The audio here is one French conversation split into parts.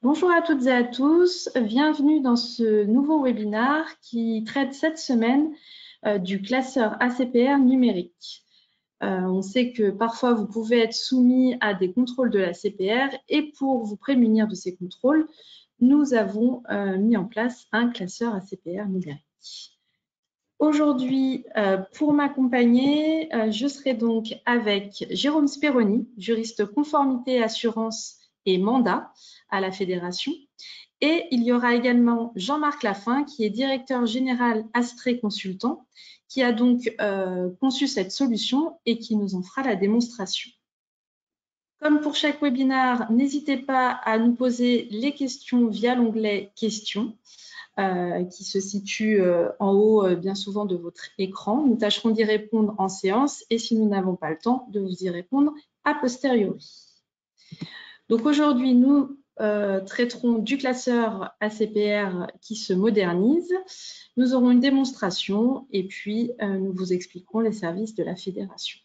Bonjour à toutes et à tous, bienvenue dans ce nouveau webinaire qui traite cette semaine du classeur ACPR numérique. On sait que parfois vous pouvez être soumis à des contrôles de l'ACPR et pour vous prémunir de ces contrôles, nous avons mis en place un classeur ACPR numérique. Aujourd'hui, pour m'accompagner, je serai donc avec Jérôme Speroni, juriste conformité, assurance et mandat à la Fédération. Et il y aura également Jean-Marc Lafin, qui est directeur général Astrée Consultant, qui a donc conçu cette solution et qui nous en fera la démonstration. Comme pour chaque webinaire, n'hésitez pas à nous poser les questions via l'onglet « Questions ». Qui se situe en haut bien souvent de votre écran. Nous tâcherons d'y répondre en séance et si nous n'avons pas le temps, de vous y répondre a posteriori. Donc aujourd'hui, nous traiterons du classeur ACPR qui se modernise. Nous aurons une démonstration et puis nous vous expliquerons les services de la fédération.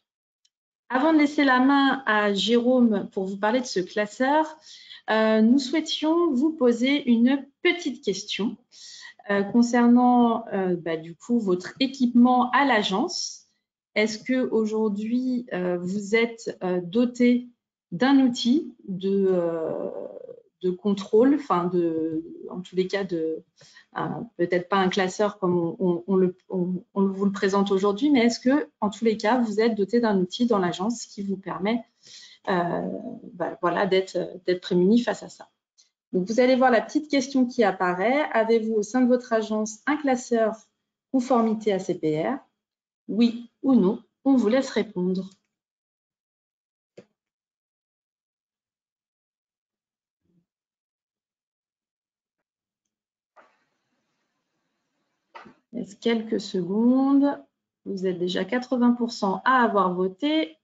Avant de laisser la main à Jérôme pour vous parler de ce classeur, nous souhaitions vous poser une petite question concernant du coup votre équipement à l'agence. Est-ce que aujourd'hui vous êtes doté d'un outil de contrôle, enfin en tous les cas peut-être pas un classeur comme on vous le présente aujourd'hui, mais est-ce que en tous les cas vous êtes doté d'un outil dans l'agence qui vous permet voilà, d'être prémuni face à ça. Donc, vous allez voir la petite question qui apparaît. Avez-vous au sein de votre agence un classeur conformité ACPR? Oui ou non? On vous laisse répondre. Laisse quelques secondes. Vous êtes déjà 80% à avoir voté.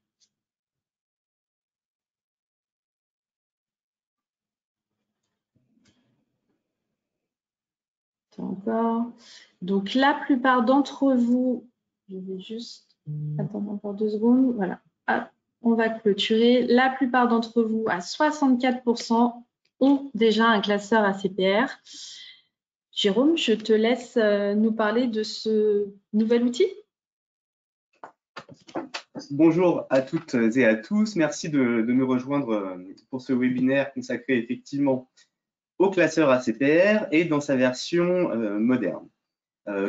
Encore. Donc, la plupart d'entre vous, je vais juste attendre encore 2 secondes. Voilà. Ah, on va clôturer. La plupart d'entre vous, à 64%, ont déjà un classeur ACPR. Jérôme, je te laisse nous parler de ce nouvel outil. Bonjour à toutes et à tous. Merci de nous rejoindre pour ce webinaire consacré effectivement au classeur ACPR et dans sa version moderne.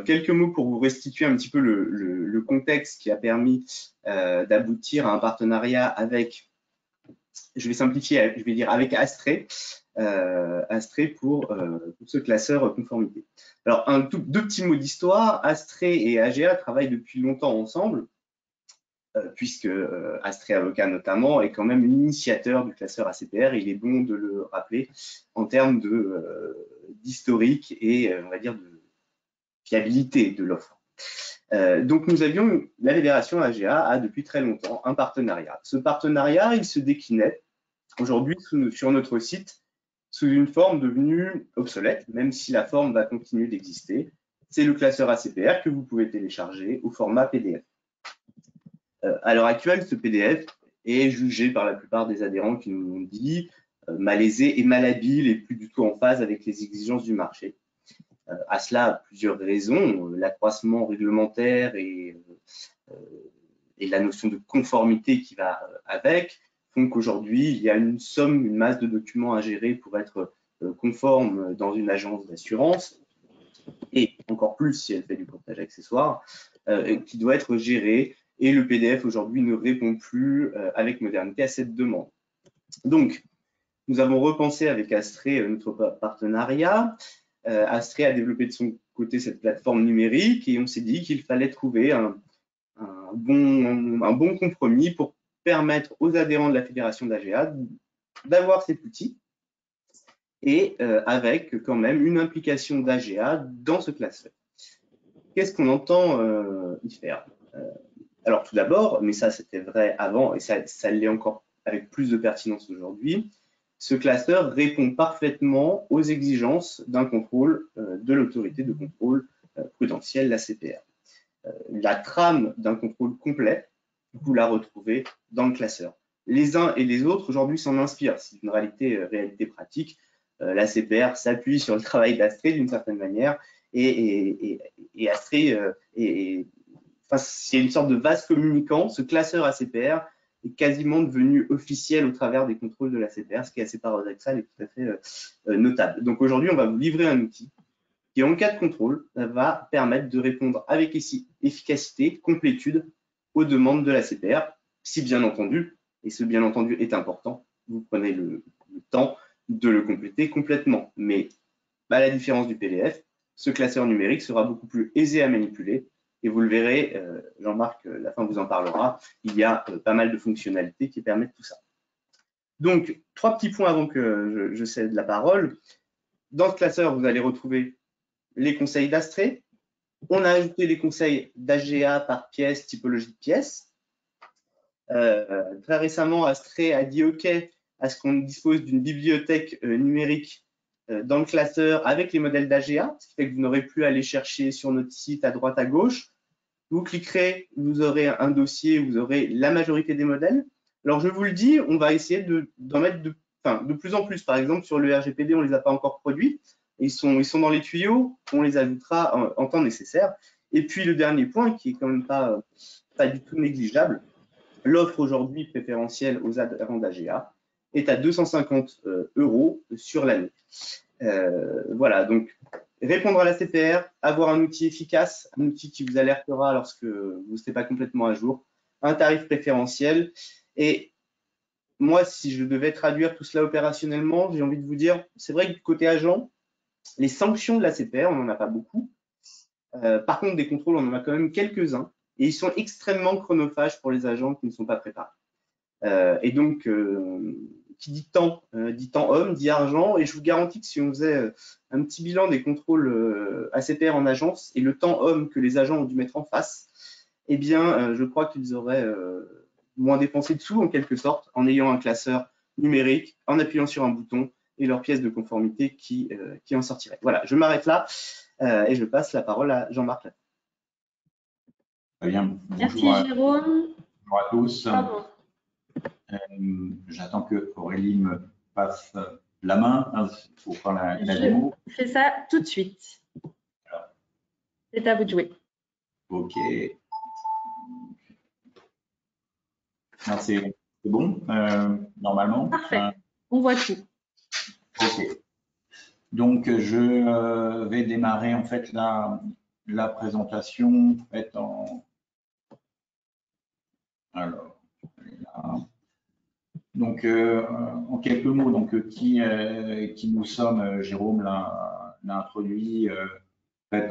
Quelques mots pour vous restituer un petit peu le contexte qui a permis d'aboutir à un partenariat avec, je vais simplifier, je vais dire avec Astrée, pour ce classeur conformité. Alors, deux petits mots d'histoire. Astrée et AGA travaillent depuis longtemps ensemble, puisque Astrée Avocat notamment est quand même l'initiateur du classeur ACPR. Il est bon de le rappeler en termes d'historique et on va dire de fiabilité de l'offre. Donc nous avions, la Fédération AGA a depuis très longtemps un partenariat. Ce partenariat, il se déclinait aujourd'hui sur notre site sous une forme devenue obsolète, même si la forme va continuer d'exister. C'est le classeur ACPR que vous pouvez télécharger au format PDF. À l'heure actuelle, ce PDF est jugé par la plupart des adhérents qui nous l'ont dit malaisé et malhabile et plus du tout en phase avec les exigences du marché. À cela, plusieurs raisons. L'accroissement réglementaire et la notion de conformité qui va avec font qu'aujourd'hui, il y a une masse de documents à gérer pour être conforme dans une agence d'assurance, et encore plus si elle fait du courtage accessoire, qui doit être gérée. Et le PDF aujourd'hui ne répond plus avec modernité à cette demande. Donc, nous avons repensé avec Astrée notre partenariat. Astrée a développé de son côté cette plateforme numérique et on s'est dit qu'il fallait trouver un bon compromis pour permettre aux adhérents de la Fédération d'AGA d'avoir cet outil et avec quand même une implication d'AGA dans ce classeur. Qu'est-ce qu'on entend y faire? Alors tout d'abord, mais ça c'était vrai avant et ça l'est encore avec plus de pertinence aujourd'hui, ce classeur répond parfaitement aux exigences d'un contrôle de l'autorité de contrôle prudentiel, la CPR. La trame d'un contrôle complet, vous la retrouvez dans le classeur. Les uns et les autres aujourd'hui s'en inspirent, c'est une réalité pratique. l'ACPR s'appuie sur le travail d'Astrée d'une certaine manière, et Astrée, enfin, c'est une sorte de vase communicant. Ce classeur ACPR est quasiment devenu officiel au travers des contrôles de l'ACPR, ce qui est assez paradoxal et tout à fait notable. Donc aujourd'hui, on va vous livrer un outil qui, en cas de contrôle, va permettre de répondre avec efficacité, complétude aux demandes de l'ACPR, si bien entendu, et ce bien entendu est important, vous prenez le temps de le compléter complètement. Mais à la différence du PDF, ce classeur numérique sera beaucoup plus aisé à manipuler. Et vous le verrez, Jean-Marc, la fin vous en parlera, il y a pas mal de fonctionnalités qui permettent tout ça. Donc, 3 petits points avant que je cède la parole. Dans ce classeur, vous allez retrouver les conseils d'Astrée. On a ajouté les conseils d'AGA par pièce, typologie de pièce. Très récemment, Astrée a dit OK à ce qu'on dispose d'une bibliothèque numérique dans le classeur avec les modèles d'AGA, ce qui fait que vous n'aurez plus à aller chercher sur notre site à droite, à gauche. Vous cliquerez, vous aurez un dossier, vous aurez la majorité des modèles. Alors, je vous le dis, on va essayer d'en mettre de plus en plus. Par exemple, sur le RGPD, on ne les a pas encore produits. Ils sont dans les tuyaux, on les ajoutera en temps nécessaire. Et puis, le dernier point, qui est quand même pas du tout négligeable, l'offre aujourd'hui préférentielle aux adhérents d'AGA est à 250 € sur l'année. Voilà, donc répondre à la CPR, avoir un outil efficace, un outil qui vous alertera lorsque vous ne serez pas complètement à jour, un tarif préférentiel. Et moi, si je devais traduire tout cela opérationnellement, j'ai envie de vous dire, c'est vrai que côté agent, les sanctions de la CPR, on n'en a pas beaucoup. Par contre, des contrôles, on en a quand même quelques-uns. Et ils sont extrêmement chronophages pour les agents qui ne sont pas préparés. Et donc, qui dit temps homme, dit argent. Et je vous garantis que si on faisait un petit bilan des contrôles ACPR en agence et le temps homme que les agents ont dû mettre en face, eh bien, je crois qu'ils auraient moins dépensé de sous, en quelque sorte, en ayant un classeur numérique, en appuyant sur un bouton et leur pièce de conformité qui en sortirait. Voilà, je m'arrête là et je passe la parole à Jean-Marc. Très bien. Merci Jérôme. Bonjour à tous. J'attends que Aurélie me passe la main pour faire la démo. Je fais ça tout de suite. Voilà. C'est à vous de jouer. OK. C'est bon, normalement. Parfait. On voit tout. OK. Donc, je vais démarrer en fait la présentation faite en. Alors, là. Donc, en quelques mots, donc qui nous sommes, Jérôme l'a introduit. En fait,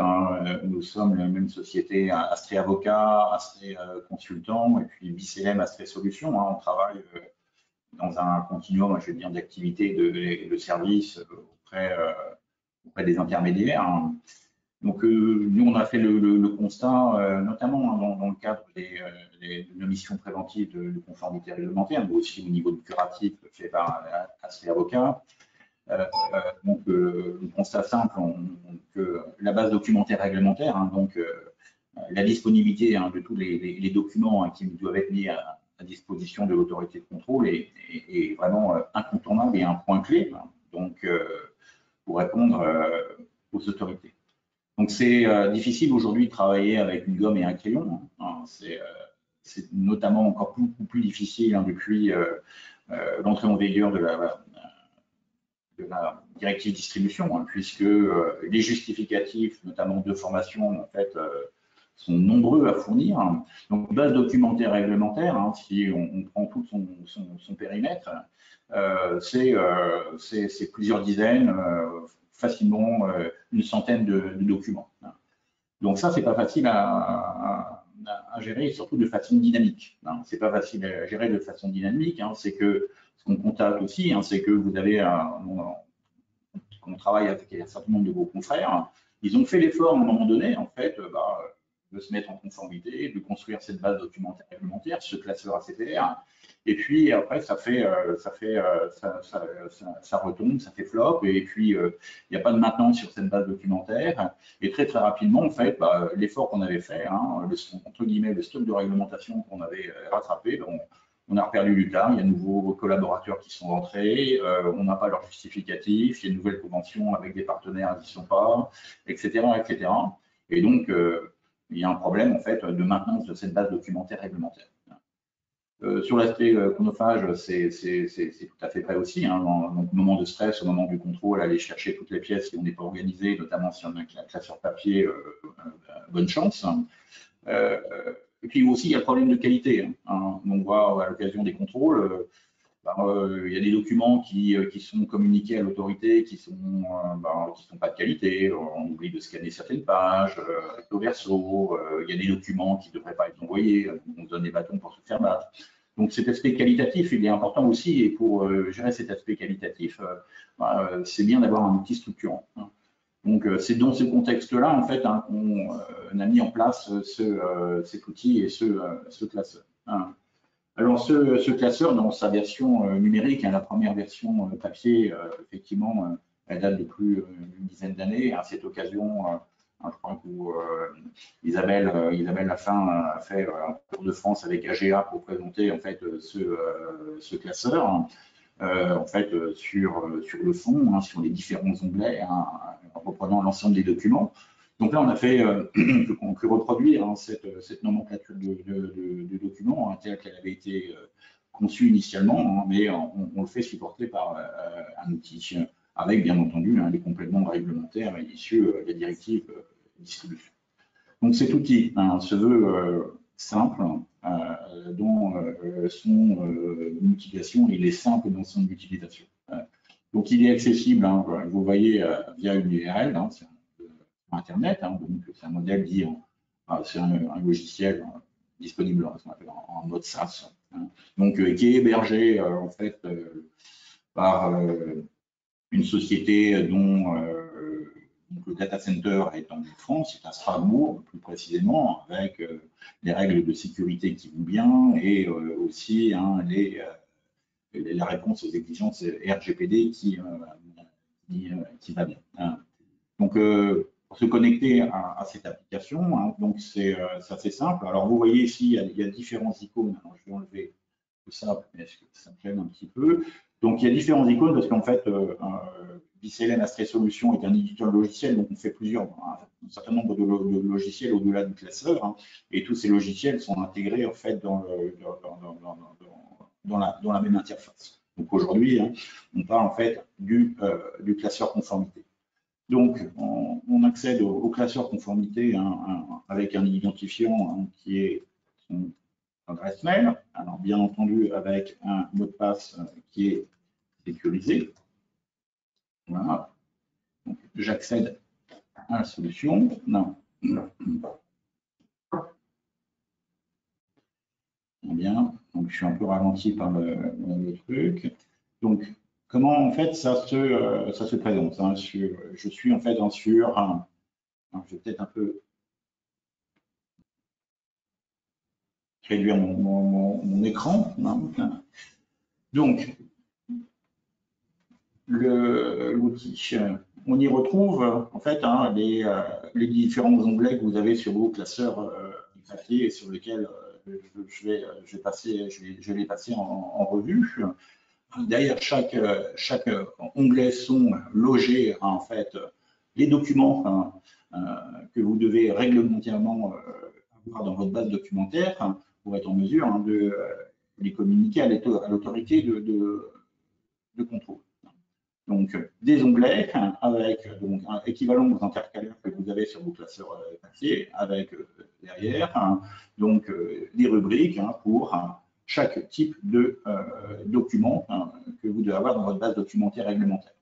nous sommes la même société, Astrée Avocat, Astrée Consultant, et puis Bicélem, Astrée Solutions. On travaille dans un continuum, je veux dire, d'activités de services auprès des intermédiaires. Donc, nous, on a fait le constat, notamment dans le cadre de nos missions préventives de conformité réglementaire, mais aussi au niveau du curatif fait par Astrée Avocat. Donc, le constat simple, que la base documentaire réglementaire, donc la disponibilité de tous les documents qui doivent être mis à disposition de l'autorité de contrôle est vraiment incontournable et un point clé, donc, pour répondre aux autorités. Donc, c'est difficile aujourd'hui de travailler avec une gomme et un crayon. C'est notamment encore beaucoup plus difficile depuis l'entrée en vigueur de la directive distribution, puisque les justificatifs, notamment de formation, en fait, sont nombreux à fournir. Donc, base documentaire réglementaire, si on prend tout son périmètre, c'est plusieurs dizaines, facilement une centaine de documents. Donc ça, c'est pas facile à gérer, surtout de façon dynamique. C'est pas facile à gérer de façon dynamique. C'est que ce qu'on constate aussi, c'est que vous avez, on travaille avec un certain nombre de vos confrères, ils ont fait l'effort à un moment donné, en fait, de se mettre en conformité, de construire cette base documentaire réglementaire, ce classeur ACPR. Et puis après, ça retombe, ça fait flop, et puis il n'y a pas de maintenance sur cette base documentaire. Et très très rapidement, en fait, l'effort qu'on avait fait, entre guillemets, le stock de réglementation qu'on avait rattrapé, on a perdu du temps, il y a de nouveaux collaborateurs qui sont rentrés, on n'a pas leur justificatif, il y a une nouvelle convention avec des partenaires qui n'y sont pas, etc., etc. Et donc, il y a un problème en fait de maintenance de cette base documentaire réglementaire. Sur l'aspect chronophage, c'est tout à fait vrai aussi. Hein, donc, au moment de stress, au moment du contrôle, aller chercher toutes les pièces si on n'est pas organisé, notamment si on a un classeur papier, bonne chance. Et puis aussi, il y a le problème de qualité. Hein. On voit à l'occasion des contrôles, il y a des documents qui sont communiqués à l'autorité qui sont pas de qualité. On oublie de scanner certaines pages, recto verso. Il y a des documents qui ne devraient pas être envoyés. On se donne des bâtons pour se faire battre. Donc cet aspect qualitatif, il est important aussi. Et pour gérer cet aspect qualitatif, c'est bien d'avoir un outil structurant. Hein. Donc c'est dans ce contexte-là, en fait, hein, qu'on a mis en place cet outil et ce classeur. Hein. Alors, ce classeur, dans sa version numérique, hein, la première version papier, effectivement, elle date de plus d'une dizaine d'années. À cette occasion, je crois que Isabelle Lafin a fait un tour de France avec AGA pour présenter en fait ce classeur. En fait, sur le fond, hein, sur les différents onglets, hein, en reprenant l'ensemble des documents. Donc là, on a fait que reproduire hein, cette nomenclature de documents hein, telle qu'elle avait été conçue initialement, hein, mais on le fait supporter par un outil avec, bien entendu, hein, les compléments réglementaires issus de la directive distribution. Donc cet outil hein, se veut simple, dont son utilisation, il est simple dans son utilisation. Donc il est accessible, hein, vous voyez, via une URL, hein, Internet, hein, donc c'est un modèle dit, c'est un logiciel disponible en mode SaaS, hein, donc qui est hébergé en fait par une société dont le data center est en France, c'est à Strasbourg plus précisément, avec les règles de sécurité qui vont bien et aussi hein, la réponse aux exigences RGPD qui va bien. Hein. Donc pour se connecter à cette application, hein, donc c'est assez simple. Alors vous voyez ici, il y a différents icônes. Alors, je vais enlever tout ça, parce que ça me gêne un petit peu. Donc il y a différents icônes parce qu'en fait, Bicelen Astray Solutions est un éditeur logiciel, donc on fait un certain nombre de logiciels au-delà du classeur, hein, et tous ces logiciels sont intégrés en fait dans la même interface. Donc aujourd'hui, hein, on parle en fait du classeur conformité. Donc, on accède au classeur conformité hein, avec un identifiant hein, qui est son adresse mail, alors bien entendu avec un mot de passe qui est sécurisé. Voilà. J'accède à la solution. Non. Bien. Donc, je suis un peu ralenti par le truc. Donc, comment en fait ça se présente hein, je suis en fait sur un. Je vais peut-être un peu réduire mon écran. Hein. Donc, l'outil, on y retrouve en fait hein, les différents onglets que vous avez sur vos classeurs papier sur lesquels je vais les passer en revue. Derrière chaque onglet sont logés en fait les documents que vous devez réglementairement avoir dans votre base documentaire hein, pour être en mesure hein, de les communiquer à l'autorité de contrôle. Donc des onglets hein, avec donc, un équivalent aux intercalaires que vous avez sur vos classeurs papier avec derrière hein, donc des rubriques hein, pour chaque type de document hein, que vous devez avoir dans votre base documentaire réglementaire.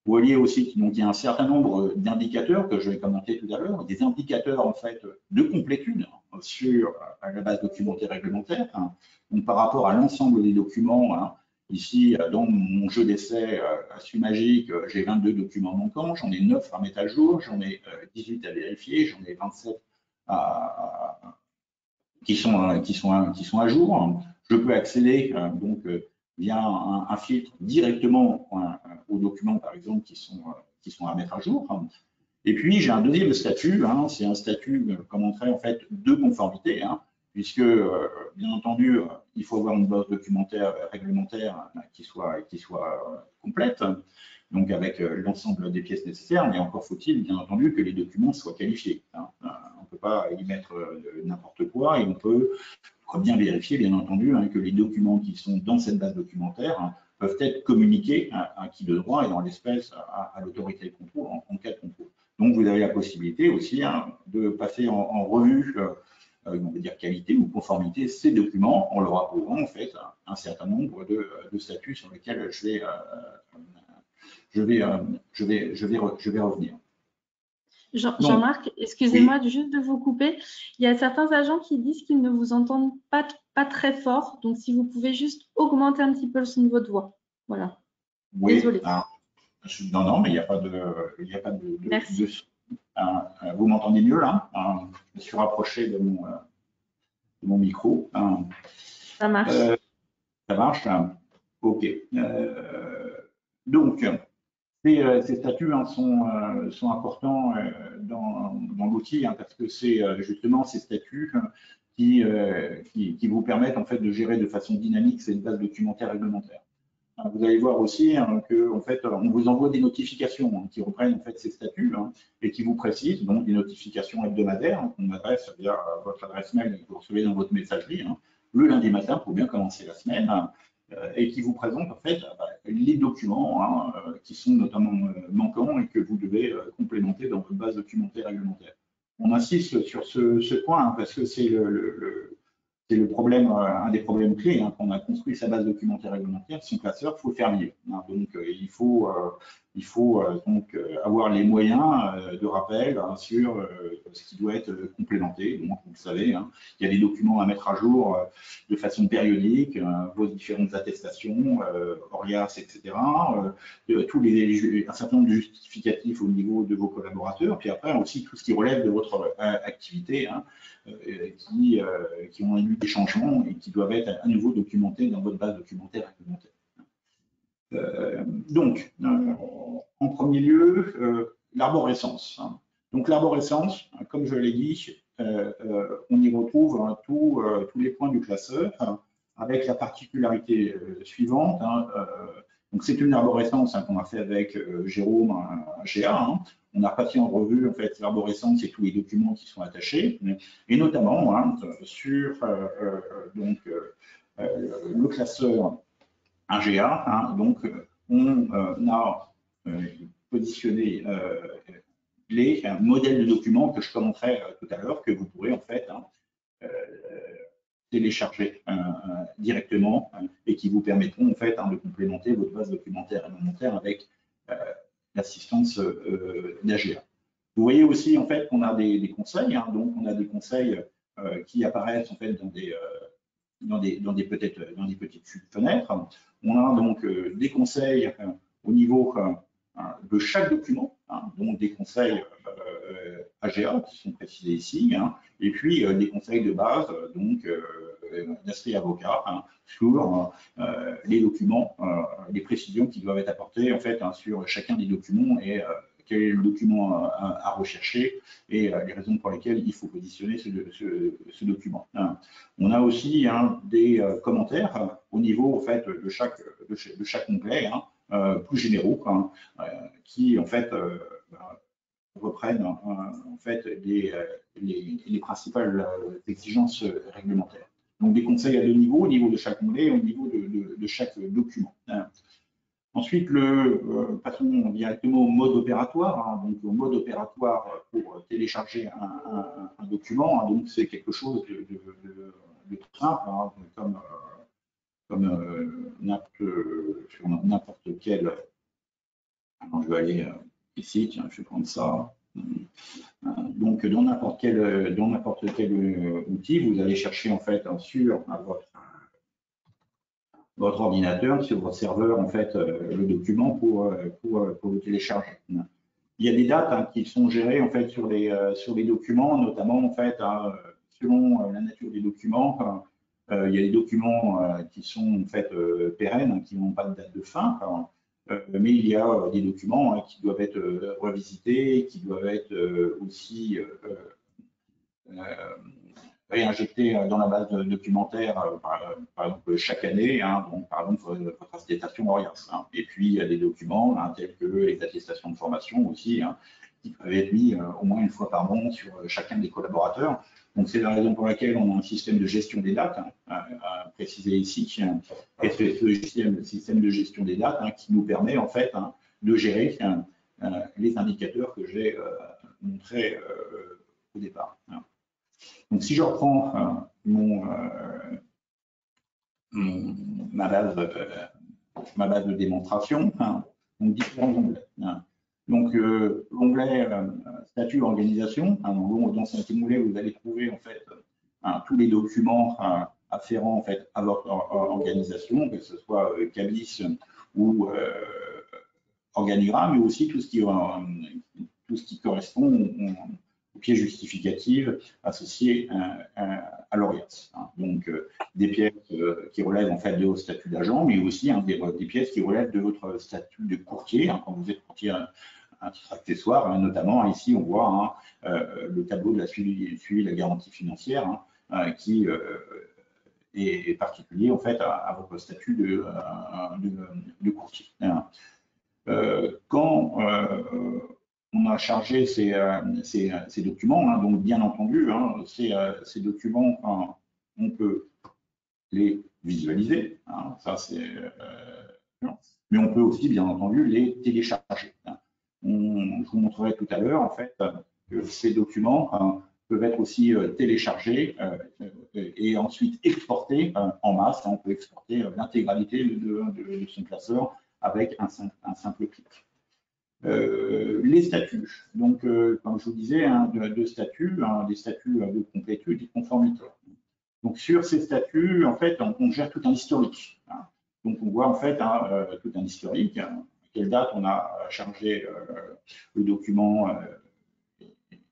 Vous voyez aussi qu'il y a un certain nombre d'indicateurs que je vais commenter tout à l'heure, des indicateurs en fait de complétude hein, sur la base documentaire réglementaire. Hein. Donc par rapport à l'ensemble des documents, hein, ici dans mon jeu d'essai Sumagic, j'ai 22 documents manquants, j'en ai 9 à mettre à jour, j'en ai 18 à vérifier, j'en ai 27 qui sont à jour. Je peux accéder donc via un filtre directement aux documents, par exemple, qui sont à mettre à jour. Et puis, j'ai un deuxième statut, hein, c'est un statut, comme on dirait, en fait, de conformité, hein, puisque, bien entendu, il faut avoir une base documentaire réglementaire qui soit complète, donc avec l'ensemble des pièces nécessaires, mais encore faut-il, bien entendu, que les documents soient qualifiés. Hein. On ne peut pas y mettre n'importe quoi, et on peut bien vérifier, bien entendu, hein, que les documents qui sont dans cette base documentaire peuvent être communiqués à qui de droit, et dans l'espèce à l'autorité de contrôle en cas de contrôle. Donc, vous avez la possibilité aussi de passer en revue, on va dire qualité ou conformité, ces documents en leur approuvant en fait un certain nombre de statuts sur lesquels je vais revenir. Jean-Marc, excusez-moi juste de vous couper. Il y a certains agents qui disent qu'ils ne vous entendent pas très fort. Donc, si vous pouvez juste augmenter un petit peu le son de votre voix. Voilà. Oui, désolé. Non, mais il n'y a pas de Merci. Vous m'entendez mieux là? Je me suis rapproché de mon micro. Ça marche. Ça marche? OK. Donc, ces statuts sont importants dans l'outil parce que c'est justement ces statuts qui vous permettent en fait de gérer de façon dynamique cette base documentaire réglementaire. Vous allez voir aussi que en fait, on vous envoie des notifications qui reprennent en fait ces statuts et qui vous précisent, donc des notifications hebdomadaires qu'on adresse via votre adresse mail que vous recevez dans votre messagerie le lundi matin pour bien commencer la semaine et qui vous présentent en fait les documents qui sont notamment manquants et que vous devez complémenter dans votre base documentaire réglementaire. On insiste sur ce point parce que c'est c'est le problème, un des problèmes clés quand on a construit sa base documentaire réglementaire, son classeur, il faut le faire mieux. Donc, il faut donc avoir les moyens de rappel sur ce qui doit être complémenté. Donc, vous le savez, il y a des documents à mettre à jour de façon périodique, vos différentes attestations, ORIAS, etc. Un certain nombre de justificatifs au niveau de vos collaborateurs, puis après aussi tout ce qui relève de votre activité. Qui ont eu des changements et qui doivent être à nouveau documentés dans votre base documentaire réglementaire. Donc, en premier lieu, l'arborescence. Donc, l'arborescence, comme je l'ai dit, on y retrouve tous les points du classeur avec la particularité suivante. Donc, c'est une arborescence qu'on a fait avec Jérôme GA. On a passé en revue en fait l'arborescence et tous les documents qui sont attachés, et notamment sur le classeur AGA. Donc, on a positionné les modèles de documents que je commenterai tout à l'heure, que vous pourrez en fait télécharger directement et qui vous permettront en fait de complémenter votre base documentaire réglementaire avec l'assistance d'AGA. Vous voyez aussi en fait qu'on a des conseils, donc on a des conseils qui apparaissent en fait dans des petites fenêtres. On a donc des conseils au niveau de chaque document, donc des conseils AGA qui sont précisés ici, et puis des conseils de base, donc d'Astrid Avocat, sur les documents, les précisions qui doivent être apportées en fait sur chacun des documents et quel est le document à rechercher et les raisons pour lesquelles il faut positionner ce document. On a aussi des commentaires au niveau en fait de chaque onglet, plus généraux, qui en fait reprennent en fait les principales exigences réglementaires. Donc des conseils à deux niveaux, au niveau de chaque onglet et au niveau de chaque document. Ensuite, passons directement au mode opératoire. Donc, au mode opératoire pour télécharger un document. Donc, c'est quelque chose de simple, comme sur n'importe quel. Alors, je vais aller ici, tiens, je vais prendre ça. Donc, dans n'importe quel outil, vous allez chercher en fait sur votre ordinateur, sur votre serveur, en fait, le document pour le télécharger. Il y a des dates qui sont gérées en fait sur les documents, notamment en fait selon la nature des documents. Il y a des documents qui sont en fait pérennes, qui n'ont pas de date de fin. Mais il y a des documents qui doivent être revisités, qui doivent être aussi réinjecter dans la base documentaire, par exemple, chaque année, donc, par exemple, votre attestation ORIAS. Et puis, il y a des documents tels que les attestations de formation aussi, qui peuvent être mis au moins une fois par an sur chacun des collaborateurs. Donc, c'est la raison pour laquelle on a un système de gestion des dates, à préciser ici, et ce système de gestion des dates qui nous permet en fait de gérer les indicateurs que j'ai montrés au départ. Donc, si je reprends ma base de démonstration, donc différents onglets. Donc, l'onglet statut organisation, dans cet onglet, vous allez trouver en fait tous les documents afférents en fait à votre organisation, que ce soit CABIS ou organigramme, mais aussi tout ce qui correspond aux pièces justificatives associées à l'ORIAS. Donc, des pièces qui relèvent en fait de votre statut d'agent, mais aussi des pièces qui relèvent de votre statut de courtier, quand vous êtes courtier à titre accessoire, notamment ici on voit le tableau de la suivi de la garantie financière qui est particulier en fait à votre statut de courtier. Quand on a chargé ces documents, donc bien entendu, ces documents, on peut les visualiser, ça c'est, mais on peut aussi bien entendu les télécharger. Je vous montrerai tout à l'heure en fait que ces documents peuvent être aussi téléchargés et ensuite exportés en masse. On peut exporter l'intégralité de son classeur avec un simple clic. Les statuts, donc comme je vous disais, deux statuts, des statuts de complétude et de conformité. Donc sur ces statuts, en fait, on gère tout un historique. Donc on voit en fait tout un historique, à quelle date on a chargé le document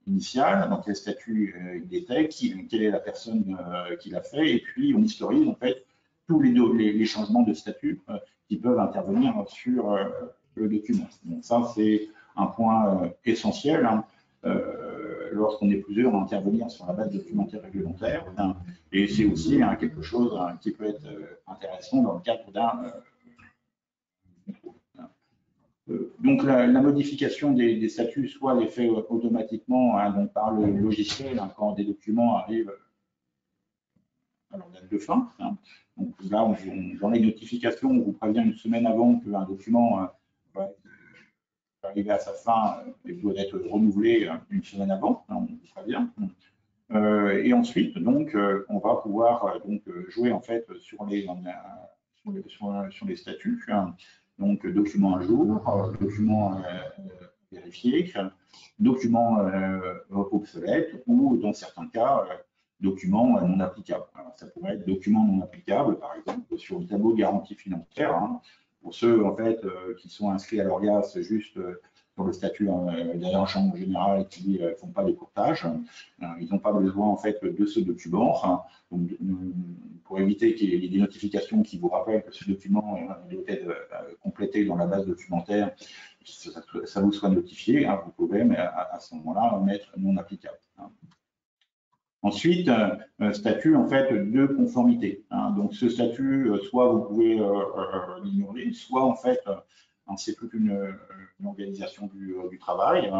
initial, dans quel statut il était, quelle est la personne qui l'a fait, et puis on historise en fait tous les changements de statut qui peuvent intervenir sur le document. Donc ça, c'est un point essentiel lorsqu'on est plusieurs à intervenir sur la base documentaire réglementaire. Et c'est aussi quelque chose qui peut être intéressant dans le cadre d'un donc la modification des statuts, soit elle est faite automatiquement donc par le logiciel quand des documents arrivent à leur date de fin. Donc là, dans les notifications, on vous prévient une semaine avant qu'un document va arriver à sa fin et doit être renouvelé une semaine avant. On vous prévient. Et ensuite, donc, on va pouvoir jouer en fait sur les statuts. Donc, documents à jour, documents vérifiés, documents obsolètes ou, dans certains cas, documents non applicables. Alors, ça pourrait être documents non applicables, par exemple, sur le tableau de garantie financière. Pour ceux, en fait, qui sont inscrits à l'ORIAS juste sur le statut d'agent en général qui ne font pas de courtage, ils n'ont pas besoin, en fait, de ce document. Donc, pour éviter qu'il y ait des notifications qui vous rappellent que ce document doit être complété dans la base documentaire, que ça vous soit notifié, vous pouvez, mais à ce moment-là, mettre non applicable. Ensuite, statut en fait de conformité. Donc ce statut, soit vous pouvez l'ignorer, soit en fait, c'est toute une organisation du travail.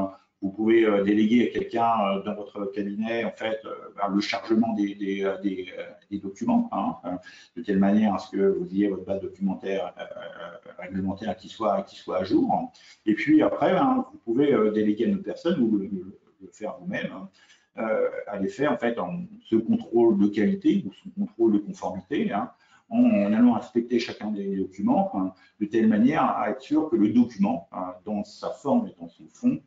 Vous pouvez déléguer à quelqu'un dans votre cabinet en fait le chargement des documents, de telle manière à ce que vous ayez votre base documentaire réglementaire qui soit à jour. Et puis après, vous pouvez déléguer à une personne ou le faire vous-même. À les faire en fait ce contrôle de qualité ou ce contrôle de conformité en allant inspecter chacun des documents de telle manière à être sûr que le document, dans sa forme et dans son fond,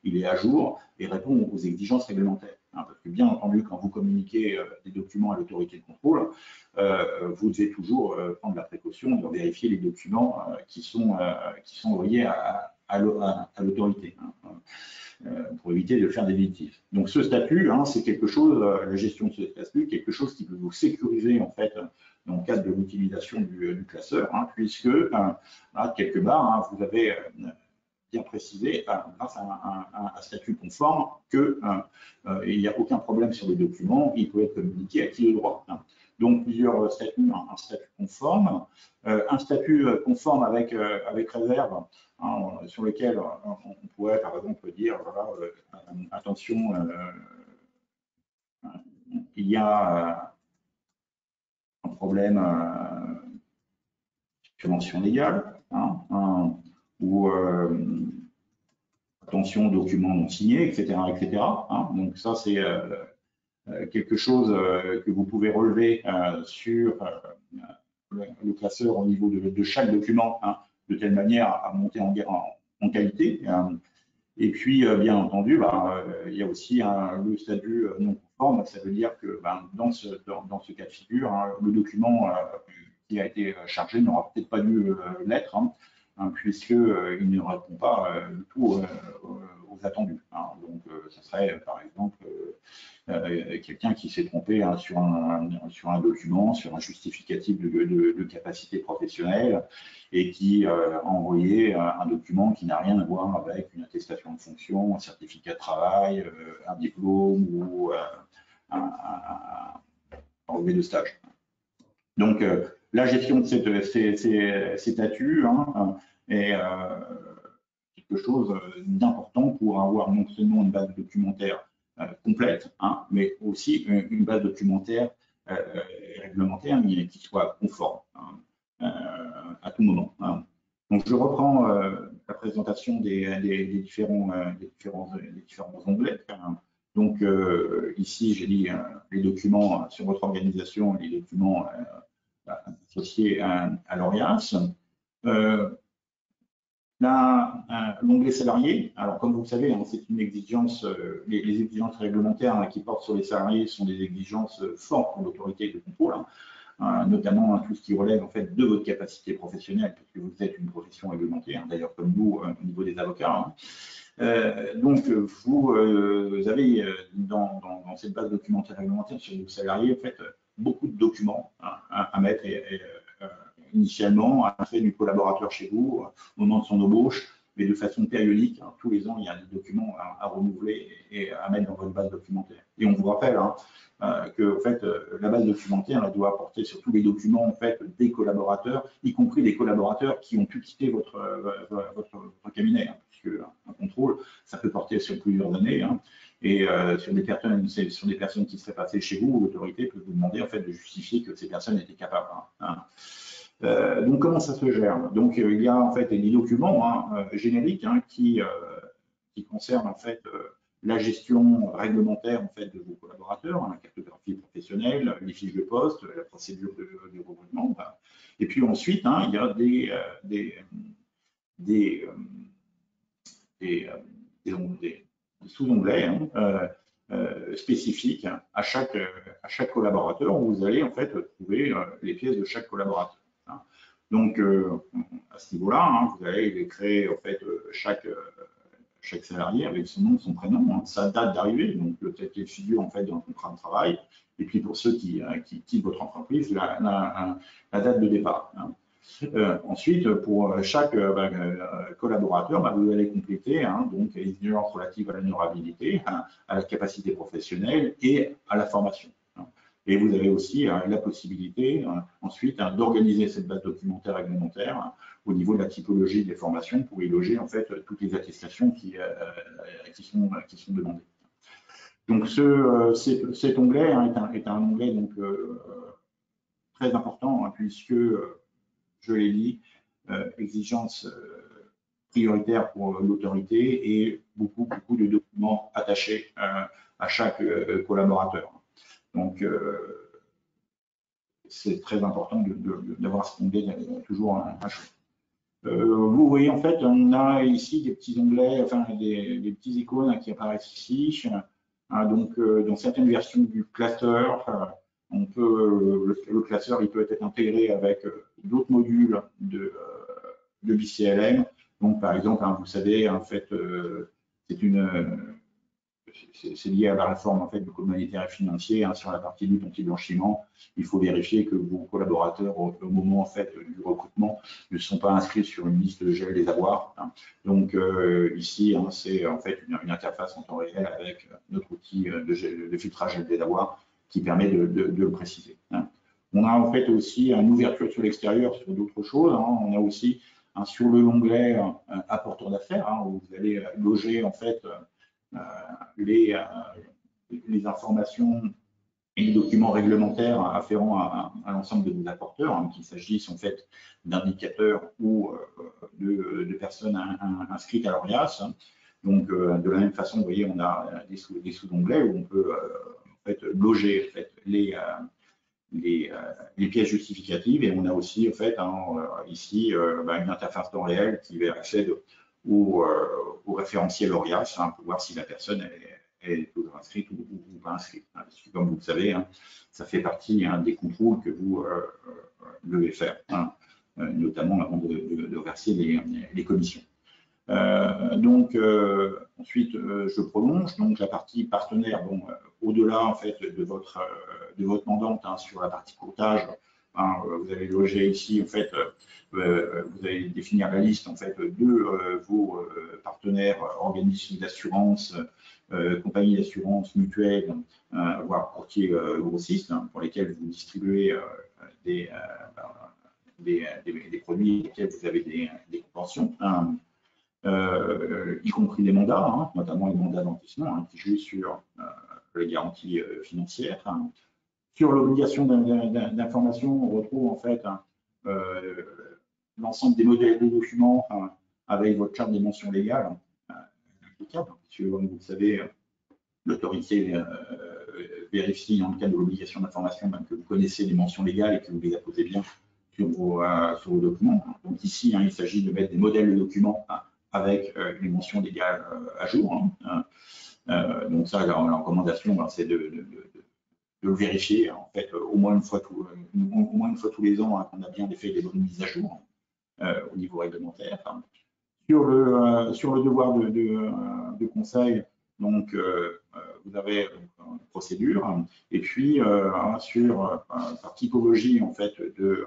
il est à jour et répond aux exigences réglementaires. Parce que bien entendu, quand vous communiquez des documents à l'autorité de contrôle, vous devez toujours prendre la précaution de vérifier les documents qui sont envoyés à l'autorité. Pour éviter de faire des bêtises. Donc ce statut, c'est quelque chose, la gestion de ce statut, quelque chose qui peut vous sécuriser en fait dans le cadre de l'utilisation du classeur, puisque quelque part, vous avez bien précisé, grâce à un statut conforme, qu'il n'y a aucun problème sur les documents, il peut être communiqué à qui de droit. Hein. Donc plusieurs statuts, un statut conforme avec réserve, hein, sur lequel on pourrait par exemple dire, voilà, attention, il y a un problème de mention légale, hein, ou attention, documents non signés, etc. etc. Hein. Donc ça, c'est quelque chose que vous pouvez relever sur le classeur au niveau de chaque document, hein, de telle manière à monter en qualité. Et puis, bien entendu, il y a aussi le statut non conforme. Ça veut dire que dans ce cas de figure, hein, le document qui a été chargé n'aura peut-être pas dû l'être, hein, puisqu'il ne répond pas du tout aux attendus. Hein. Donc, ce serait, par exemple, quelqu'un qui s'est trompé sur un document, sur un justificatif de capacité professionnelle et qui a envoyé un document qui n'a rien à voir avec une attestation de fonction, un certificat de travail, un diplôme ou un relevé de stage. Donc, la gestion de ces statuts, hein, est quelque chose d'important pour avoir non seulement une base documentaire complète, hein, mais aussi une base documentaire réglementaire qui soit conforme, hein, à tout moment. Hein. Donc, je reprends la présentation des différents onglets. Hein. Donc, ici, j'ai dit les documents sur votre organisation, les documents associés à l'ORIAS. L'onglet salarié, alors comme vous le savez, hein, c'est une exigence, les exigences réglementaires, hein, qui portent sur les salariés sont des exigences fortes pour l'autorité de contrôle, hein, notamment tout ce qui relève en fait de votre capacité professionnelle, puisque vous êtes une profession réglementée, hein, d'ailleurs comme nous au niveau des avocats. Hein. Donc vous avez dans cette base documentaire réglementaire sur vos salariés en fait beaucoup de documents, hein, à mettre initialement, à fait du collaborateur chez vous au moment de son embauche, mais de façon périodique. Hein, tous les ans, il y a des documents à renouveler et à mettre dans votre base documentaire. Et on vous rappelle, hein, que en fait, la base documentaire elle doit porter sur tous les documents en fait, des collaborateurs, y compris des collaborateurs qui ont pu quitter votre cabinet, hein, puisque un contrôle, ça peut porter sur plusieurs années. Hein, et sur des personnes qui seraient passées chez vous, l'autorité peut vous demander en fait, de justifier que ces personnes étaient capables. Hein. Donc, comment ça se gère? Donc, il y a en fait des documents, hein, génériques, hein, qui concernent en fait la gestion réglementaire en fait de vos collaborateurs, hein, la cartographie professionnelle, les fiches de poste, la procédure de recrutement. Et puis ensuite, hein, il y a des sous-onglets, hein, spécifiques à chaque collaborateur où vous allez en fait trouver les pièces de chaque collaborateur. Hein. Donc à ce niveau-là, hein, vous allez les créer en fait chaque salarié avec son nom, son prénom, hein, sa date d'arrivée, donc peut-être les figures en fait dans le contrat de travail, et puis pour ceux qui quittent votre entreprise, la date de départ. Hein. Ensuite, pour chaque collaborateur, vous allez compléter, hein, donc les exigences relatives à l'honorabilité, hein, à la capacité professionnelle et à la formation. Hein. Et vous avez aussi la possibilité ensuite d'organiser cette base documentaire réglementaire, hein, au niveau de la typologie des formations pour y loger en fait toutes les attestations qui sont demandées. Donc cet onglet, hein, est un onglet donc très important, hein, puisque je l'ai dit, exigence prioritaire pour l'autorité et beaucoup de documents attachés à chaque collaborateur. Donc, c'est très important d'avoir ce onglet toujours à chaud. Vous voyez, en fait, on a ici des petits onglets, enfin des petits icônes qui apparaissent ici. Donc, dans certaines versions du cluster, on peut, le classeur il peut être intégré avec d'autres modules de BCLM. Donc, par exemple, hein, vous savez, en fait, c'est lié à la réforme en fait du code monétaire et financier, hein, sur la partie lutte anti-blanchiment. Il faut vérifier que vos collaborateurs au moment en fait du recrutement ne sont pas inscrits sur une liste de gel des avoirs, hein. Donc ici, hein, c'est en fait une interface en temps réel avec notre outil de filtrage des avoirs qui permet de le préciser, hein. On a en fait aussi une ouverture sur l'extérieur sur d'autres choses, hein. On a aussi sur l'onglet apporteur d'affaires, hein, où vous allez loger en fait les informations et les documents réglementaires afférents à l'ensemble de vos apporteurs, hein, qu'il s'agisse en fait d'indicateurs ou de personnes inscrites à l'ORIAS, hein. Donc de la même façon, vous voyez, on a des sous-onglets où on peut en fait loger en fait, les pièces justificatives, et on a aussi en fait ici une interface temps réel qui va accéder au référentiel ORIAS, hein, pour voir si la personne est toujours inscrite ou pas inscrite, hein, parce que comme vous le savez, hein, ça fait partie des contrôles que vous devez faire, hein, notamment avant de verser les commissions. Ensuite, je prolonge donc la partie partenaire. Bon, au-delà en fait de votre mandante, hein, sur la partie courtage, hein, vous allez loger ici en fait, vous allez définir la liste en fait de vos partenaires, organismes d'assurance, compagnies d'assurance, mutuelles, voire courtiers grossistes, hein, pour lesquels vous distribuez des produits lesquels vous avez des conventions, hein, y compris des mandats, hein, notamment les mandats d'endettement, hein, qui jouent sur les garanties financières, hein. Sur l'obligation d'information, on retrouve en fait l'ensemble des modèles de documents, hein, avec votre charte des mentions légales applicable, puisque comme vous le savez, l'autorité vérifie dans le cadre de l'obligation d'information que vous connaissez les mentions légales et que vous les apposez bien sur vos documents. Donc ici, hein, il s'agit de mettre des modèles de documents, hein, avec les mentions légales à jour, hein. Donc ça, la recommandation, ben, c'est de le vérifier en fait au moins une fois tous les ans, hein, qu'on a bien fait les bonnes mises à jour au niveau réglementaire, hein. Sur le devoir de conseil, donc vous avez une procédure, hein, et puis par typologie en fait je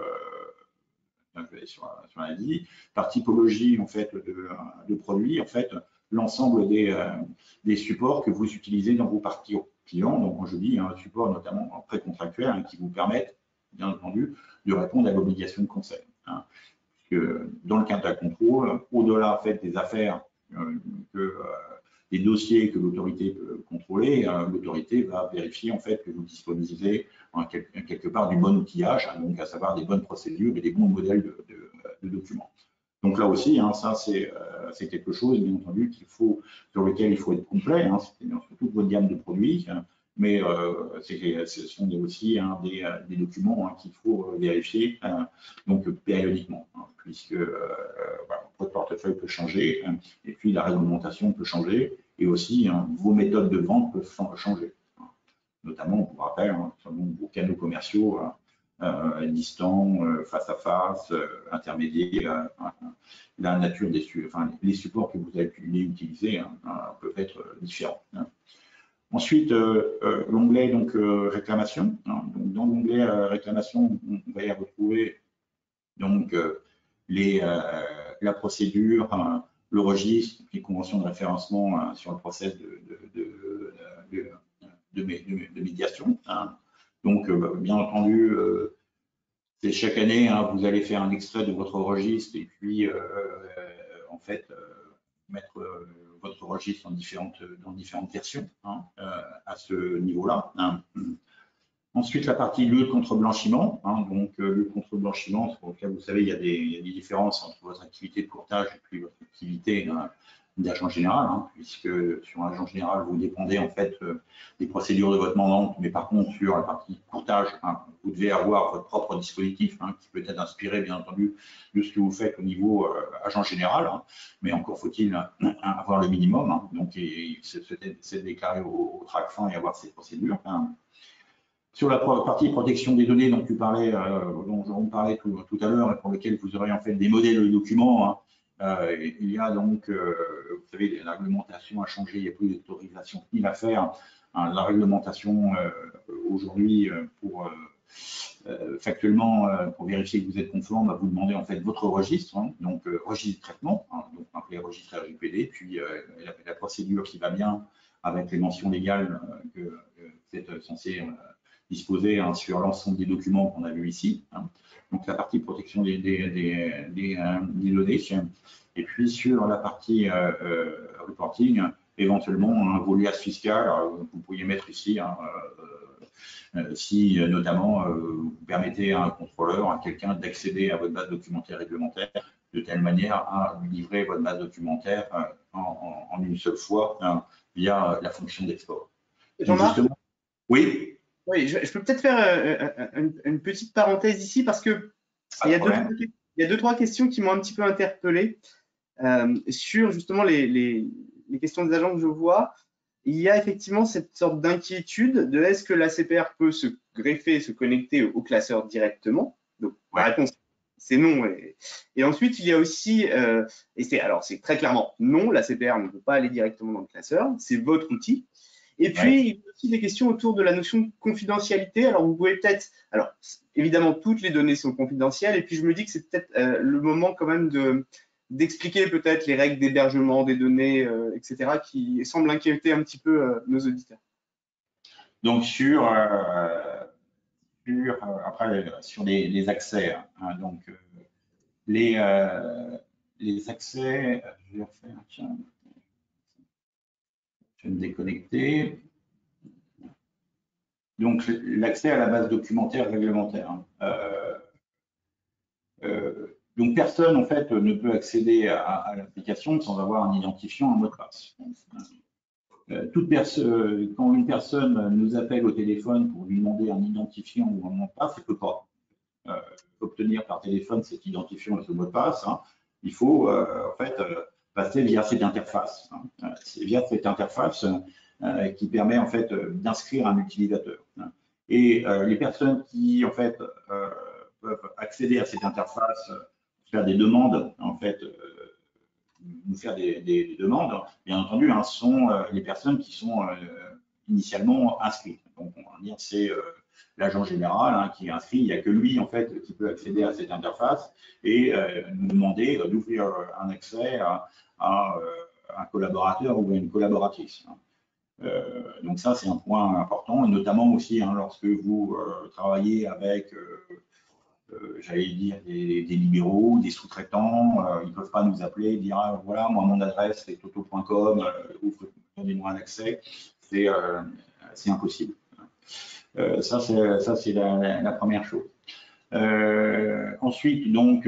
vais aller sur la liste, par typologie en fait de produits, en fait l'ensemble des supports que vous utilisez dans vos parties clients. Donc, quand je dis un support notamment précontractuel, hein, qui vous permettent, bien entendu, de répondre à l'obligation de conseil, hein. Que dans le cadre d'un contrôle, au-delà en fait des affaires des dossiers que l'autorité peut contrôler, l'autorité va vérifier en fait que vous disposez quelque part du bon outillage, hein, donc à savoir des bonnes procédures et des bons modèles de documents. Donc là aussi, hein, ça c'est quelque chose, bien entendu, sur lequel il faut être complet, hein, c'est sur toute votre gamme de produits, hein, mais ce sont aussi, hein, des documents, hein, qu'il faut vérifier, donc périodiquement, hein, puisque voilà, votre portefeuille peut changer, hein, et puis la réglementation peut changer, et aussi, hein, vos méthodes de vente peuvent changer, hein. Notamment, on vous rappelle, hein, vos canaux commerciaux, distants, face à face, intermédiaires, la nature les supports que vous allez utiliser, hein, peuvent être différents, hein. Ensuite, l'onglet donc réclamation, hein. Donc, dans l'onglet réclamation, on va y retrouver donc la procédure, hein, le registre, les conventions de référencement, hein, sur le process de médiation, hein. Donc, bien entendu, c'est chaque année, hein, vous allez faire un extrait de votre registre et puis en fait mettre votre registre dans différentes versions, hein, à ce niveau-là, hein. Ensuite, la partie lutte contre blanchiment, hein, donc lutte contre blanchiment, pour lequel vous savez, il y a des différences entre votre activité de courtage et puis votre activité, hein, d'agent général, hein, puisque sur l'agent général, vous dépendez en fait des procédures de votre mandante, mais par contre sur la partie courtage, hein, vous devez avoir votre propre dispositif, hein, qui peut être inspiré bien entendu de ce que vous faites au niveau agent général, hein, mais encore faut-il avoir le minimum, hein, donc c'est déclaré au TRACFIN et avoir ces procédures, hein. Sur la partie protection des données dont on parlait tout à l'heure, et pour lequel vous aurez en fait des modèles de documents, hein, il y a donc, vous savez, la réglementation a changé, il n'y a plus d'autorisation ni à faire. La réglementation aujourd'hui, factuellement, pour vérifier que vous êtes conforme, va vous demander en fait votre registre, hein, donc registre de traitement, hein, donc appelé registre RGPD, puis la procédure qui va bien avec les mentions légales que vous êtes censé disposer hein, sur l'ensemble des documents qu'on a vus ici. Hein. Donc la partie protection des données, et puis sur la partie reporting, éventuellement un volet fiscal, vous pourriez mettre ici, hein, si notamment vous permettez à un contrôleur, à quelqu'un d'accéder à votre base documentaire réglementaire de telle manière à livrer votre base documentaire en une seule fois hein, via la fonction d'export. Jean-Marc, oui. Oui, je peux peut-être faire une petite parenthèse ici parce que il y a deux, trois questions qui m'ont un petit peu interpellé sur justement les questions des agents que je vois. Il y a effectivement cette sorte d'inquiétude de est-ce que l'ACPR peut se greffer, se connecter au classeur directement. Donc la réponse c'est non. Et ensuite il y a aussi, c'est très clairement non, l'ACPR ne peut pas aller directement dans le classeur, c'est votre outil. Et puis, il y a aussi des questions autour de la notion de confidentialité. Alors, vous pouvez peut-être… Alors, évidemment, toutes les données sont confidentielles. Et puis, je me dis que c'est peut-être le moment quand même d'expliquer peut-être les règles d'hébergement des données, etc., qui semblent inquiéter un petit peu nos auditeurs. Donc, après, sur les accès, hein, donc les accès, je vais refaire, tiens. Je vais me déconnecter. Donc, l'accès à la base documentaire réglementaire. Donc, personne, en fait, ne peut accéder à l'application sans avoir un identifiant, un mot de passe. Quand une personne nous appelle au téléphone pour lui demander un identifiant ou un mot de passe, elle ne peut pas obtenir par téléphone cet identifiant et ce mot de passe. Hein. Il faut, en fait, passer via cette interface. Hein. C'est via cette interface qui permet en fait d'inscrire un utilisateur. Et les personnes qui en fait peuvent accéder à cette interface, faire des demandes, en fait, nous faire des demandes, bien entendu, hein, sont les personnes qui sont initialement inscrites. Donc, on va dire c'est l'agent général hein, qui est inscrit, il n'y a que lui en fait qui peut accéder à cette interface et nous demander d'ouvrir un accès à un collaborateur ou à une collaboratrice. Donc ça, c'est un point important, et notamment aussi hein, lorsque vous travaillez avec, j'allais dire, des libéraux, des sous-traitants, ils ne peuvent pas nous appeler et dire ah, voilà, moi, mon adresse, c'est toto.com, donnez-moi un accès, c'est impossible. Ça, c'est la première chose. Ensuite, donc,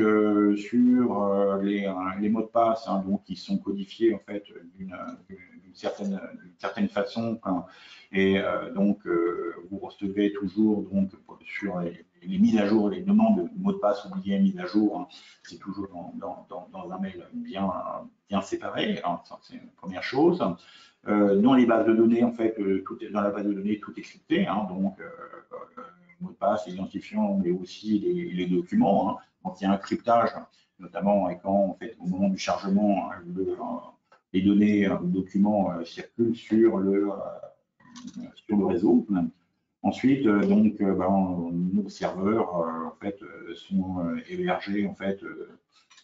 sur les mots de passe, hein, donc, qui sont codifiés en fait d'une certaine façon, hein, et donc vous recevez toujours donc sur les mises à jour, les demandes de mots de passe oubliés, mises à jour, hein, c'est toujours dans un mail bien séparé. Hein, c'est une première chose. Dans les bases de données, en fait, dans la base de données, tout est crypté, hein, donc mot de passe, identifiant, mais aussi les documents. Hein. Donc, il y a un cryptage, notamment quand, en fait, au moment du chargement, les données, les documents circulent sur le réseau. Ensuite, donc, nos serveurs, en fait, sont hébergés, en fait,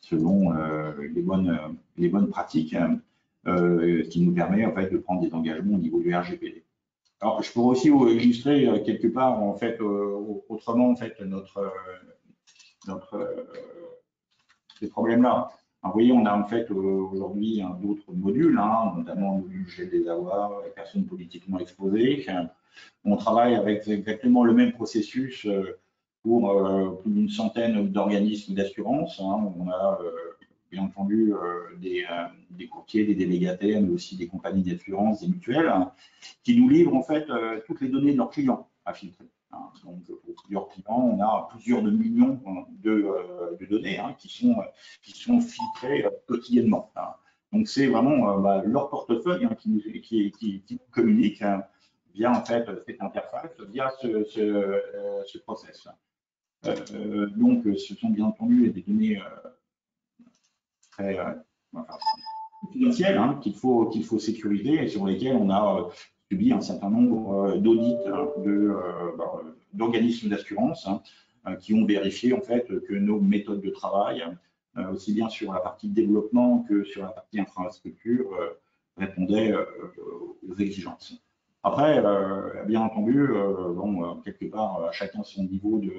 selon les bonnes pratiques, ce qui nous permet, en fait, de prendre des engagements au niveau du RGPD. Alors, je pourrais aussi illustrer quelque part, en fait, autrement, en fait, ces problèmes-là. Vous voyez, on a en fait aujourd'hui d'autres modules, hein, notamment le module gel des avoirs, les personnes politiquement exposées. On travaille avec exactement le même processus pour plus d'une centaine d'organismes d'assurance. Hein. On a bien entendu des courtiers, des délégataires, mais aussi des compagnies d'assurance, des mutuelles, hein, qui nous livrent en fait toutes les données de leurs clients à filtrer. Hein. Donc, pour plusieurs clients, on a plusieurs millions de données hein, qui sont filtrées quotidiennement. Hein. Donc, c'est vraiment leur portefeuille hein, qui nous communique hein, via en fait cette interface, via ce process. Donc, ce sont bien entendu des données très confidentiels, hein, qu'il faut sécuriser et sur lesquels on a subi un certain nombre d'audits d'organismes d'assurance qui ont vérifié en fait que nos méthodes de travail, aussi bien sur la partie développement que sur la partie infrastructure, répondaient aux exigences. Après, bien entendu, quelque part, chacun son niveau de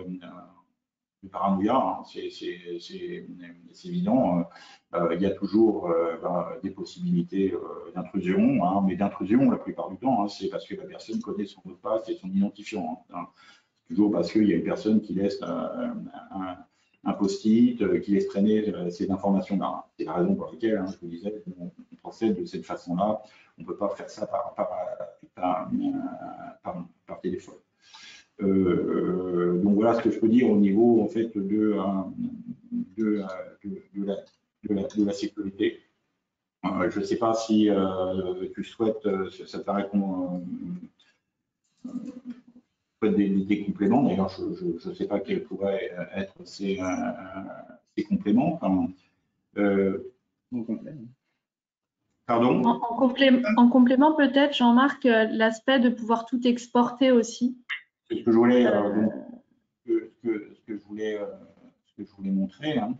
paranoïa, hein, c'est évident. Il y a toujours des possibilités d'intrusion, hein, mais d'intrusion la plupart du temps, hein, c'est parce que la personne connaît son mot de passe et son identifiant. Hein. Toujours parce qu'il y a une personne qui laisse un post-it, qui laisse traîner ces informations-là. C'est la raison pour laquelle, hein, je vous disais, on procède de cette façon-là. On ne peut pas faire ça par téléphone. Donc voilà ce que je peux dire au niveau en fait de la sécurité. Je ne sais pas si tu souhaites, ça te répond des compléments. D'ailleurs, je ne sais pas quels pourraient être ces compléments. Pardon. En complément, peut-être, Jean-Marc, l'aspect de pouvoir tout exporter aussi. C'est ce que je voulais, ce que je voulais montrer. Hein.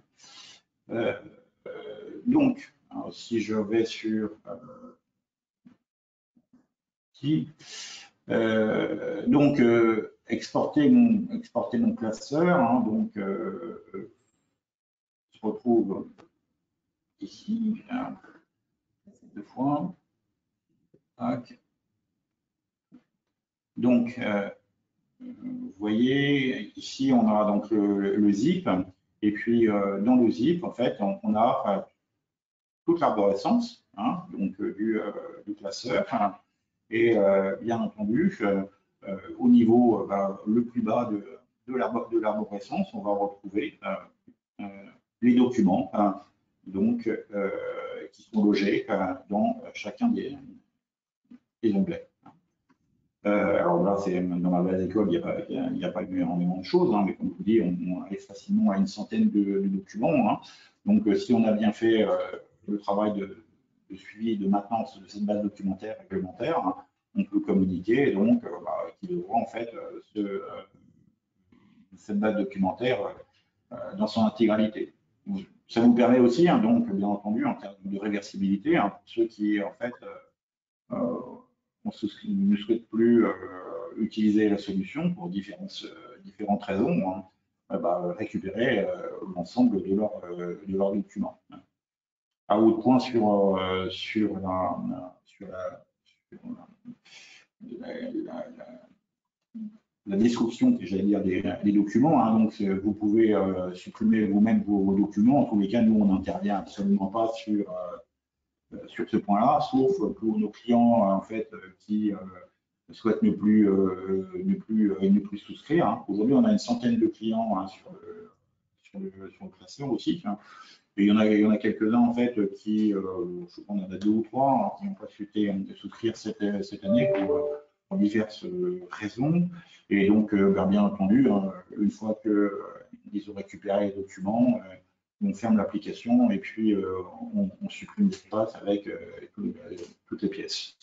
Donc, alors, si je vais sur exporter mon classeur, hein, donc se retrouve ici, hein, 2 fois. Tac. Donc, vous voyez, ici, on a donc le zip, et puis dans le zip, en fait, on a toute l'arborescence, hein, donc du classeur, hein, et bien entendu, au niveau le plus bas de l'arborescence, on va retrouver les documents, hein, donc qui sont logés dans chacun des onglets. Alors là, dans ma base d'école, il n'y a pas énormément de choses, hein, mais comme je vous dis, on arrive facilement à une centaine de documents. Hein. Donc, si on a bien fait le travail de suivi de maintenance de cette base documentaire réglementaire, hein, on peut communiquer donc qui devra en fait cette base documentaire dans son intégralité. Ça vous permet aussi, hein, donc, bien entendu, en termes de réversibilité, hein, pour ceux qui en fait ne souhaitent plus utiliser la solution pour différentes raisons, hein, récupérer l'ensemble de leurs documents. À autre point sur la description, j'allais dire, des documents. Hein, donc, vous pouvez supprimer vous-même vos documents. En tous les cas, nous, on n'intervient absolument pas sur ce point-là, sauf pour nos clients en fait qui souhaitent ne plus souscrire. Hein. Aujourd'hui, on a une centaine de clients, hein, sur le classeur aussi. Hein. Et il y en a quelques-uns en fait qui, je crois qu'on en a 2 ou 3, hein, qui n'ont pas souhaité souscrire cette année pour diverses raisons. Et donc, bien entendu, hein, une fois qu'ils ont récupéré les documents, on ferme l'application et puis on supprime l'espace avec toutes les pièces.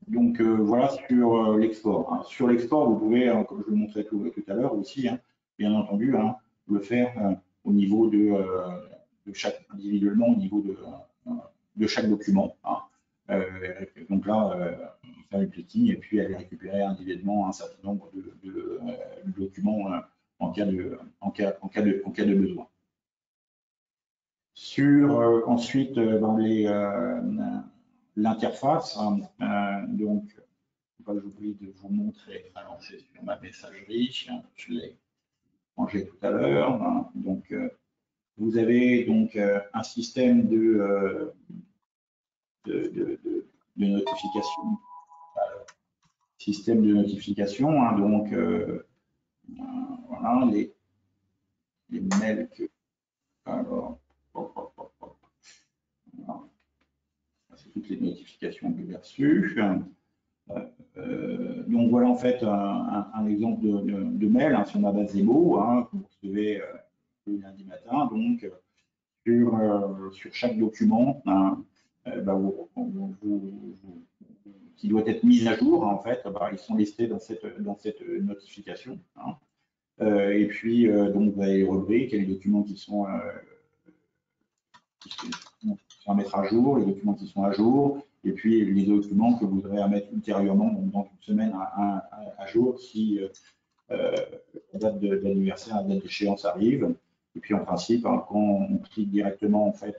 Donc voilà sur l'export. Hein. Sur l'export, vous pouvez, comme je le montrais tout à l'heure aussi, hein, bien entendu, hein, le faire au niveau de chaque, individuellement, au niveau de chaque document. Hein. Donc là, faire une cliquing et puis aller récupérer individuellement un certain nombre de documents en cas de besoin. Sur ensuite dans l'interface, donc j'oublie de vous montrer. Alors c'est sur ma messagerie, je l'ai rangé tout à l'heure. Hein, donc vous avez donc un système de notification. Système de notification, hein, donc voilà les mails que. Alors, voilà. C'est toutes les notifications que j'ai reçues. Donc voilà en fait un exemple de mail hein, sur ma base Zemo hein, que vous recevez le lundi matin. Donc sur chaque document hein, qui doit être mis à jour en fait, ils sont listés dans cette notification. Hein. Et puis donc vous avez les rubriques et les documents qui sont à mettre à jour, les documents qui sont à jour, et puis les documents que vous aurez à mettre ultérieurement, donc dans une semaine à jour, si la date d'anniversaire, la date d'échéance arrive. Et puis en principe, hein, quand on clique directement en fait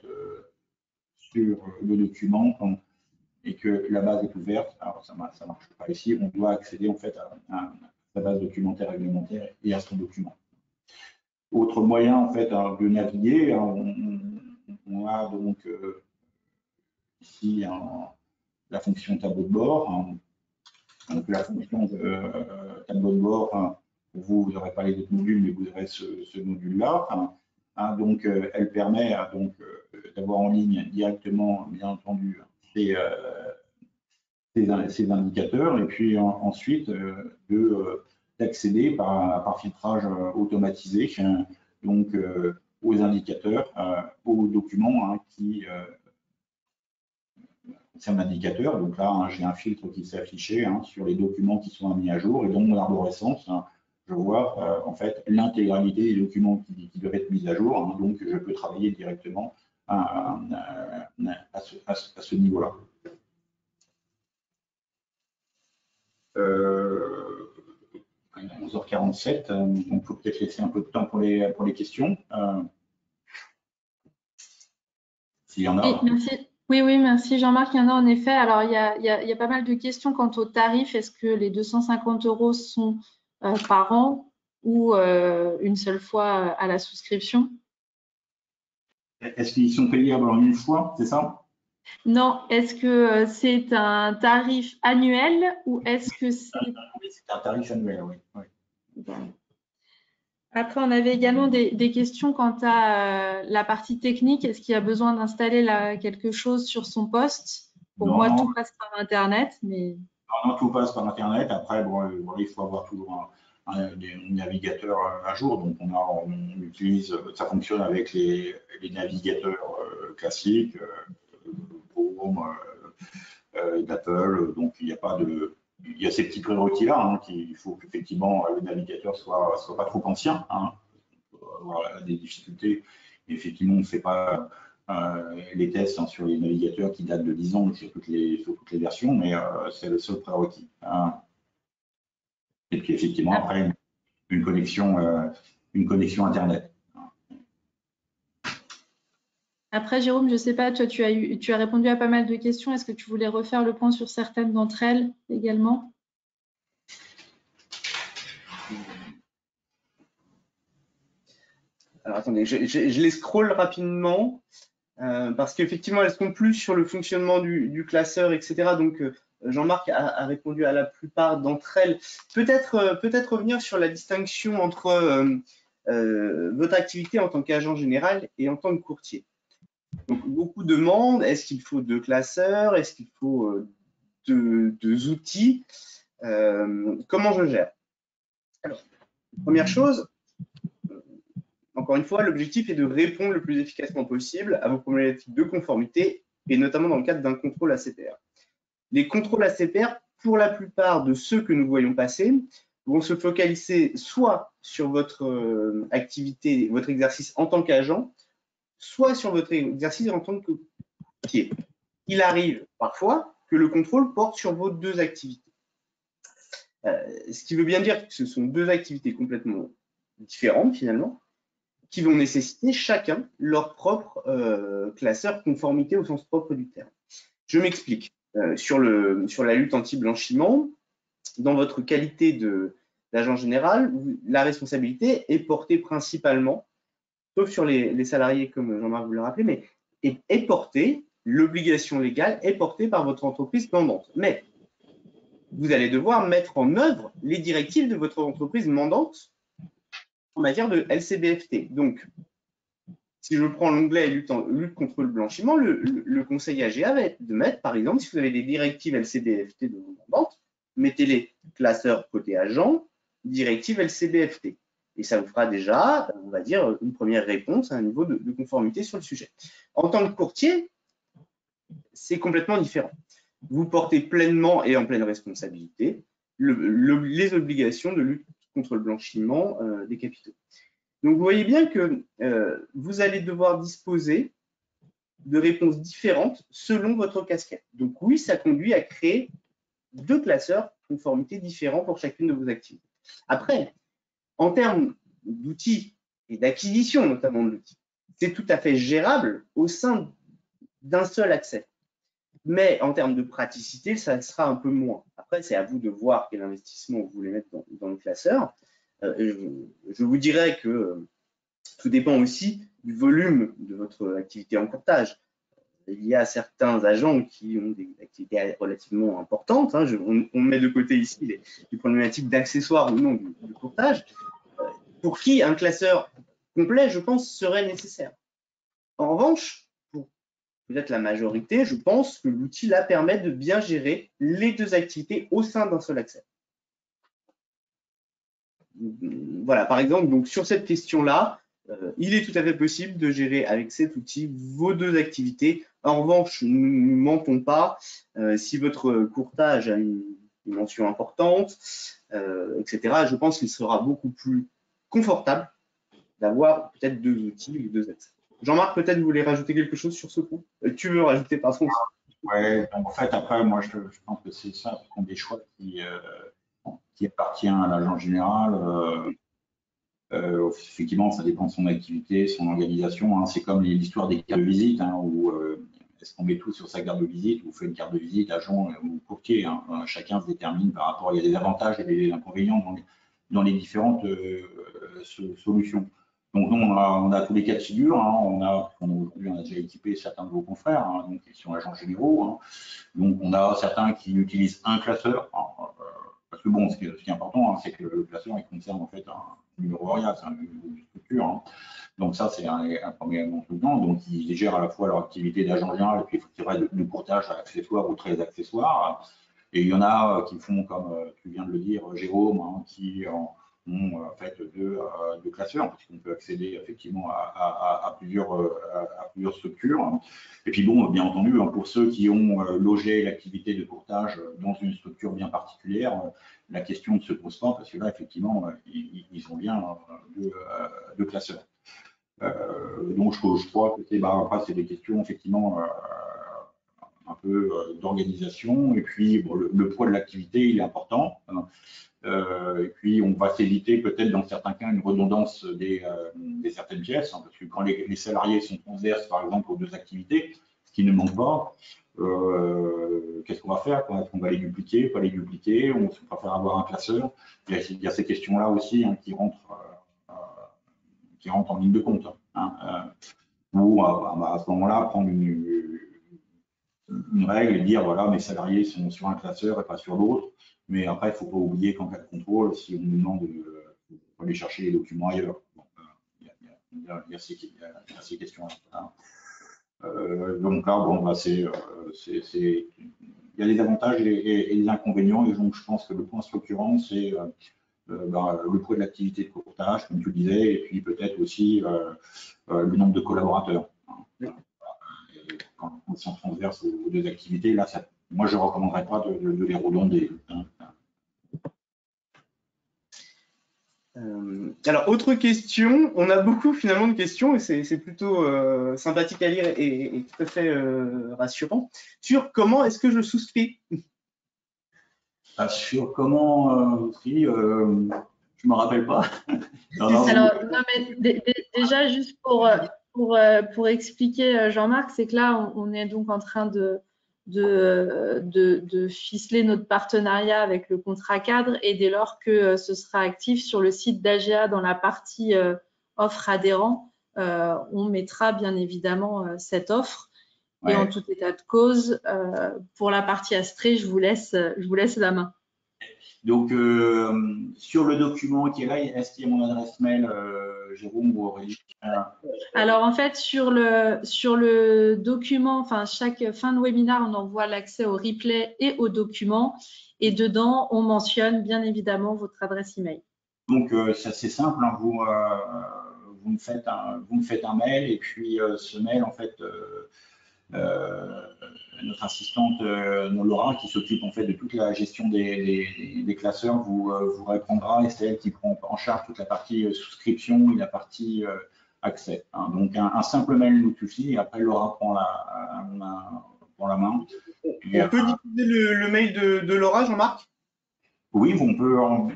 sur le document et que la base est ouverte, alors ça marche pas ici, on doit accéder en fait à sa base documentaire réglementaire et à son document. Autre moyen en fait de naviguer, hein, on a donc ici la fonction tableau de bord. Hein. Donc la fonction de tableau de bord, hein, vous n'aurez pas les autres modules, mais vous aurez ce module-là. Hein. Donc elle permet donc d'avoir en ligne directement, bien entendu, ces indicateurs, et puis ensuite d'accéder par filtrage automatisé donc aux indicateurs, aux documents hein, qui c'est un indicateur. Donc là, hein, j'ai un filtre qui s'est affiché hein, sur les documents qui sont mis à jour, et dans mon arborescence, hein, je vois en fait l'intégralité des documents qui doivent être mis à jour. Hein, donc je peux travailler directement à ce niveau-là. 11h47, on peut peut-être laisser un peu de temps pour les questions. S'il y en a. Oui, merci. Oui, merci Jean-Marc. Il y en a en effet. Alors, il y a pas mal de questions quant au tarif. Est-ce que les 250 € sont par an ou une seule fois à la souscription? Est-ce qu'ils sont payables en une fois, c'est ça? Non, est-ce que c'est un tarif annuel ou est-ce que c'est… Oui, c'est un tarif annuel, oui. Bon. Après, on avait également des questions quant à la partie technique. Est-ce qu'il y a besoin d'installer quelque chose sur son poste? Pour moi, tout passe par Internet. Mais… Non, tout passe par Internet. Après, bon, il faut avoir toujours un navigateur à jour. Donc, on utilise, ça fonctionne avec les navigateurs classiques, Chrome, d'Apple. Donc, il y a ces petits prérequis-là. Hein, il faut qu'effectivement le navigateur soit pas trop ancien. Hein, pour avoir des difficultés. Mais effectivement, on ne fait pas les tests hein, sur les navigateurs qui datent de 10 ans sur toutes les versions, mais c'est le seul prérequis. Hein. Et puis effectivement, après, une connexion Internet. Après, Jérôme, je ne sais pas, toi, tu as répondu à pas mal de questions. Est-ce que tu voulais refaire le point sur certaines d'entre elles également? Alors attendez, je les scroll rapidement parce qu'effectivement elles sont plus sur le fonctionnement du classeur, etc. Donc Jean-Marc a répondu à la plupart d'entre elles. Peut-être revenir sur la distinction entre votre activité en tant qu'agent général et en tant que courtier. Donc beaucoup demandent, est-ce qu'il faut 2 classeurs, est-ce qu'il faut 2 outils, comment je gère? Alors, première chose, encore une fois, l'objectif est de répondre le plus efficacement possible à vos problématiques de conformité, et notamment dans le cadre d'un contrôle ACPR. Les contrôles ACPR, pour la plupart de ceux que nous voyons passer, vont se focaliser soit sur votre activité, votre exercice en tant qu'agent, soit sur votre exercice en tant que courtier. Il arrive parfois que le contrôle porte sur vos 2 activités. Ce qui veut bien dire que ce sont 2 activités complètement différentes finalement, qui vont nécessiter chacun leur propre classeur conformité au sens propre du terme. Je m'explique. Sur la lutte anti-blanchiment, dans votre qualité d'agent général, la responsabilité est portée principalement, sauf sur les salariés comme Jean-Marc vous l'a rappelé, mais est portée, l'obligation légale est portée par votre entreprise mandante. Mais vous allez devoir mettre en œuvre les directives de votre entreprise mandante en matière de LCBFT. Donc, si je prends l'onglet lutte contre le blanchiment, le conseil AGA va être de mettre, par exemple, si vous avez des directives LCBFT de vos mandantes, mettez-les classeur côté agent, directive LCBFT. Et ça vous fera déjà, on va dire, une première réponse à un niveau de conformité sur le sujet. En tant que courtier, c'est complètement différent. Vous portez pleinement et en pleine responsabilité les obligations de lutte contre le blanchiment des capitaux. Donc, vous voyez bien que vous allez devoir disposer de réponses différentes selon votre casquette. Donc, oui, ça conduit à créer 2 classeurs conformité différents pour chacune de vos activités. Après, en termes d'outils et d'acquisition notamment de l'outil, c'est tout à fait gérable au sein d'un seul accès. Mais en termes de praticité, ça sera un peu moins. Après, c'est à vous de voir quel investissement vous voulez mettre dans le classeur. Je vous dirais que tout dépend aussi du volume de votre activité en courtage. Il y a certains agents qui ont des activités relativement importantes. Hein. On met de côté ici les problématiques d'accessoires ou non du courtage, pour qui un classeur complet, je pense, serait nécessaire. En revanche, pour peut-être la majorité, je pense que l'outil là permet de bien gérer les 2 activités au sein d'un seul accès. Voilà, par exemple, donc sur cette question-là, il est tout à fait possible de gérer avec cet outil vos 2 activités. En revanche, ne mentons pas, si votre courtage a une dimension importante, etc., je pense qu'il sera beaucoup plus confortable d'avoir peut-être 2 outils ou 2 accès. Jean-Marc, peut-être vous voulez rajouter quelque chose sur ce point? Tu veux rajouter, pardon? Ouais, donc en fait, après, moi, je pense que c'est ça, ce sont des choix qui appartiennent à l'agent général. Effectivement, ça dépend de son activité, son organisation. Hein. C'est comme l'histoire des cartes de visite, hein, où est-ce qu'on met tout sur sa carte de visite, ou fait une carte de visite agent ou courtier. Hein. Chacun se détermine par rapport. Il y a des avantages et des inconvénients dans les différentes solutions. Donc nous, on a tous les cas de figure. Hein. Aujourd'hui, on a déjà équipé certains de vos confrères, hein, donc qui sont agents généraux. Hein. Donc on a certains qui utilisent un classeur. Parce que bon, ce qui est important, hein, c'est que le classeur il concerne en fait un numéro ORIA, c'est un numéro de structure. Hein. Donc ça, c'est un premier élément tout le temps. Donc ils gèrent à la fois leur activité d'agent général et puis il faut de courtage accessoire ou très accessoire. Et il y en a qui font, comme tu viens de le dire, Jérôme, hein, qui ont en fait 2 classeurs, parce qu'on peut accéder effectivement à plusieurs structures. Et puis bon, bien entendu, pour ceux qui ont logé l'activité de courtage dans une structure bien particulière, la question ne se pose pas, parce que là, effectivement, ils ont bien 2 classeurs. Donc je crois que c'est des questions effectivement un peu d'organisation, et puis bon, le poids de l'activité il est important. Hein. Et puis on va s'éviter peut-être dans certains cas une redondance des certaines pièces, hein, parce que quand les salariés sont transverses par exemple aux 2 activités, ce qui ne manque pas, qu'est-ce qu'on va faire? Est-ce qu'on va les dupliquer, pas les dupliquer? On préfère avoir un classeur. Il y a ces questions-là aussi, hein, qui rentrent en ligne de compte. Hein, ou à ce moment-là prendre une règle et dire voilà, mes salariés sont sur un classeur et pas sur l'autre. Mais après, il ne faut pas oublier qu'en cas de contrôle, si on nous demande d'aller chercher les documents ailleurs, il y a ces questions-là. Hein. Donc là, bon, il y a des avantages et des inconvénients. Et donc, je pense que le point structurant, c'est le poids de l'activité de courtage, comme tu le disais, et puis peut-être aussi le nombre de collaborateurs. Hein. Quand ils sont transverses aux 2 activités, là, moi, je ne recommanderais pas de les redonder. Hein. Alors, autre question, on a beaucoup finalement de questions et c'est plutôt sympathique à lire et tout à fait rassurant, sur comment est-ce que je souscris. Sur comment souscris, je ne me rappelle pas. Alors, non, mais déjà, juste pour expliquer, Jean-Marc, c'est que là, on est donc en train de ficeler notre partenariat avec le contrat cadre, et dès lors que ce sera actif sur le site d'AGA dans la partie offre adhérent, on mettra bien évidemment cette offre. Ouais. Et en tout état de cause, pour la partie Astrée, je vous laisse la main. Donc, sur le document qui est là, est-ce qu'il y a mon adresse mail, Jérôme ou Aurélie? Alors, en fait, sur le document, enfin, chaque fin de webinaire, on envoie l'accès au replay et au document. Et dedans, on mentionne bien évidemment votre adresse email. Donc, c'est assez simple. Hein, vous me faites un mail et puis ce mail, en fait, notre assistante Laura, qui s'occupe en fait de toute la gestion des classeurs, vous répondra et c'est elle qui prend en charge toute la partie souscription et la partie accès. Hein. Donc un simple mail nous suffit et après Laura prend la main. On peut diffuser le mail de Laura, Jean-Marc? Oui,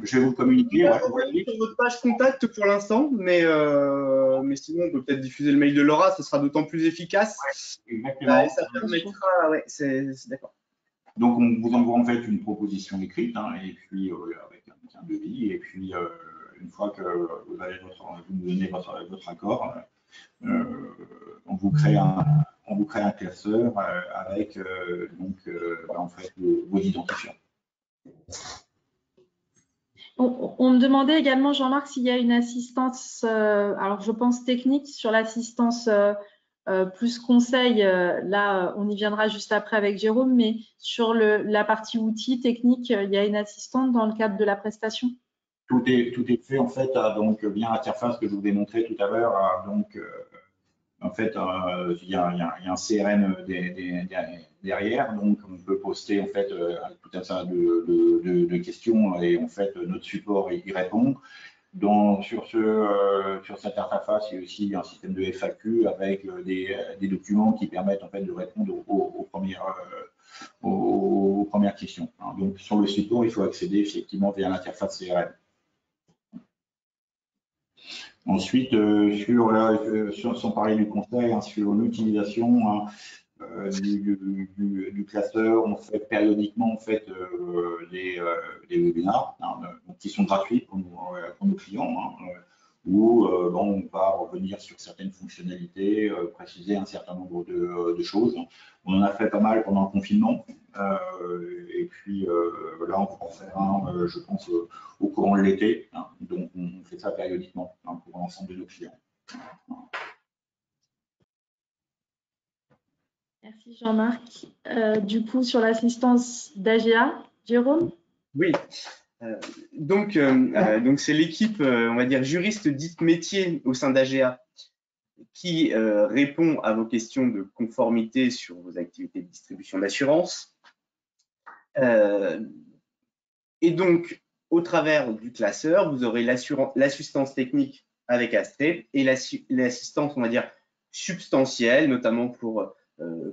je vais vous communiquer. Ouais, sur votre page contact pour l'instant, mais sinon on peut peut-être diffuser le mail de Laura, ce sera d'autant plus efficace. Ouais, exactement. Et ça permettra, ouais, c'est d'accord. Donc on vous envoie en fait une proposition écrite, hein, et puis avec un devis, et puis une fois que vous nous donnez votre accord, on vous crée un classeur avec en fait vos identifiants. On me demandait également, Jean-Marc, s'il y a une assistance, alors je pense technique, sur l'assistance plus conseil. Là, on y viendra juste après avec Jérôme, mais sur la partie outils techniques, il y a une assistante dans le cadre de la prestation? Tout est fait en fait donc via l'interface que je vous ai montré tout à l'heure. Donc en fait, il y a un CRM derrière, donc on peut poster en fait tout un tas de questions et en fait notre support y répond. Sur cette interface, il y a aussi un système de FAQ avec des documents qui permettent en fait de répondre aux premières questions. Hein. Donc sur le support, il faut accéder effectivement via l'interface CRM. Ensuite, sans parler du conseil, hein, sur l'utilisation du classeur, on fait périodiquement en fait, des webinars qui sont gratuits pour nos clients, hein, où on va revenir sur certaines fonctionnalités, préciser un certain nombre de choses. On en a fait pas mal pendant le confinement, et puis là on va en faire un, je pense, au courant de l'été. Hein, donc on fait ça périodiquement, hein, pour l'ensemble de nos clients. Merci Jean-Marc. Du coup, sur l'assistance d'AGA, Jérôme? Oui. Donc c'est l'équipe, on va dire, juriste dite métier au sein d'AGA qui répond à vos questions de conformité sur vos activités de distribution d'assurance. Et donc, au travers du classeur, vous aurez l'assistance technique avec Astrée et l'assistance, on va dire, substantielle, notamment pour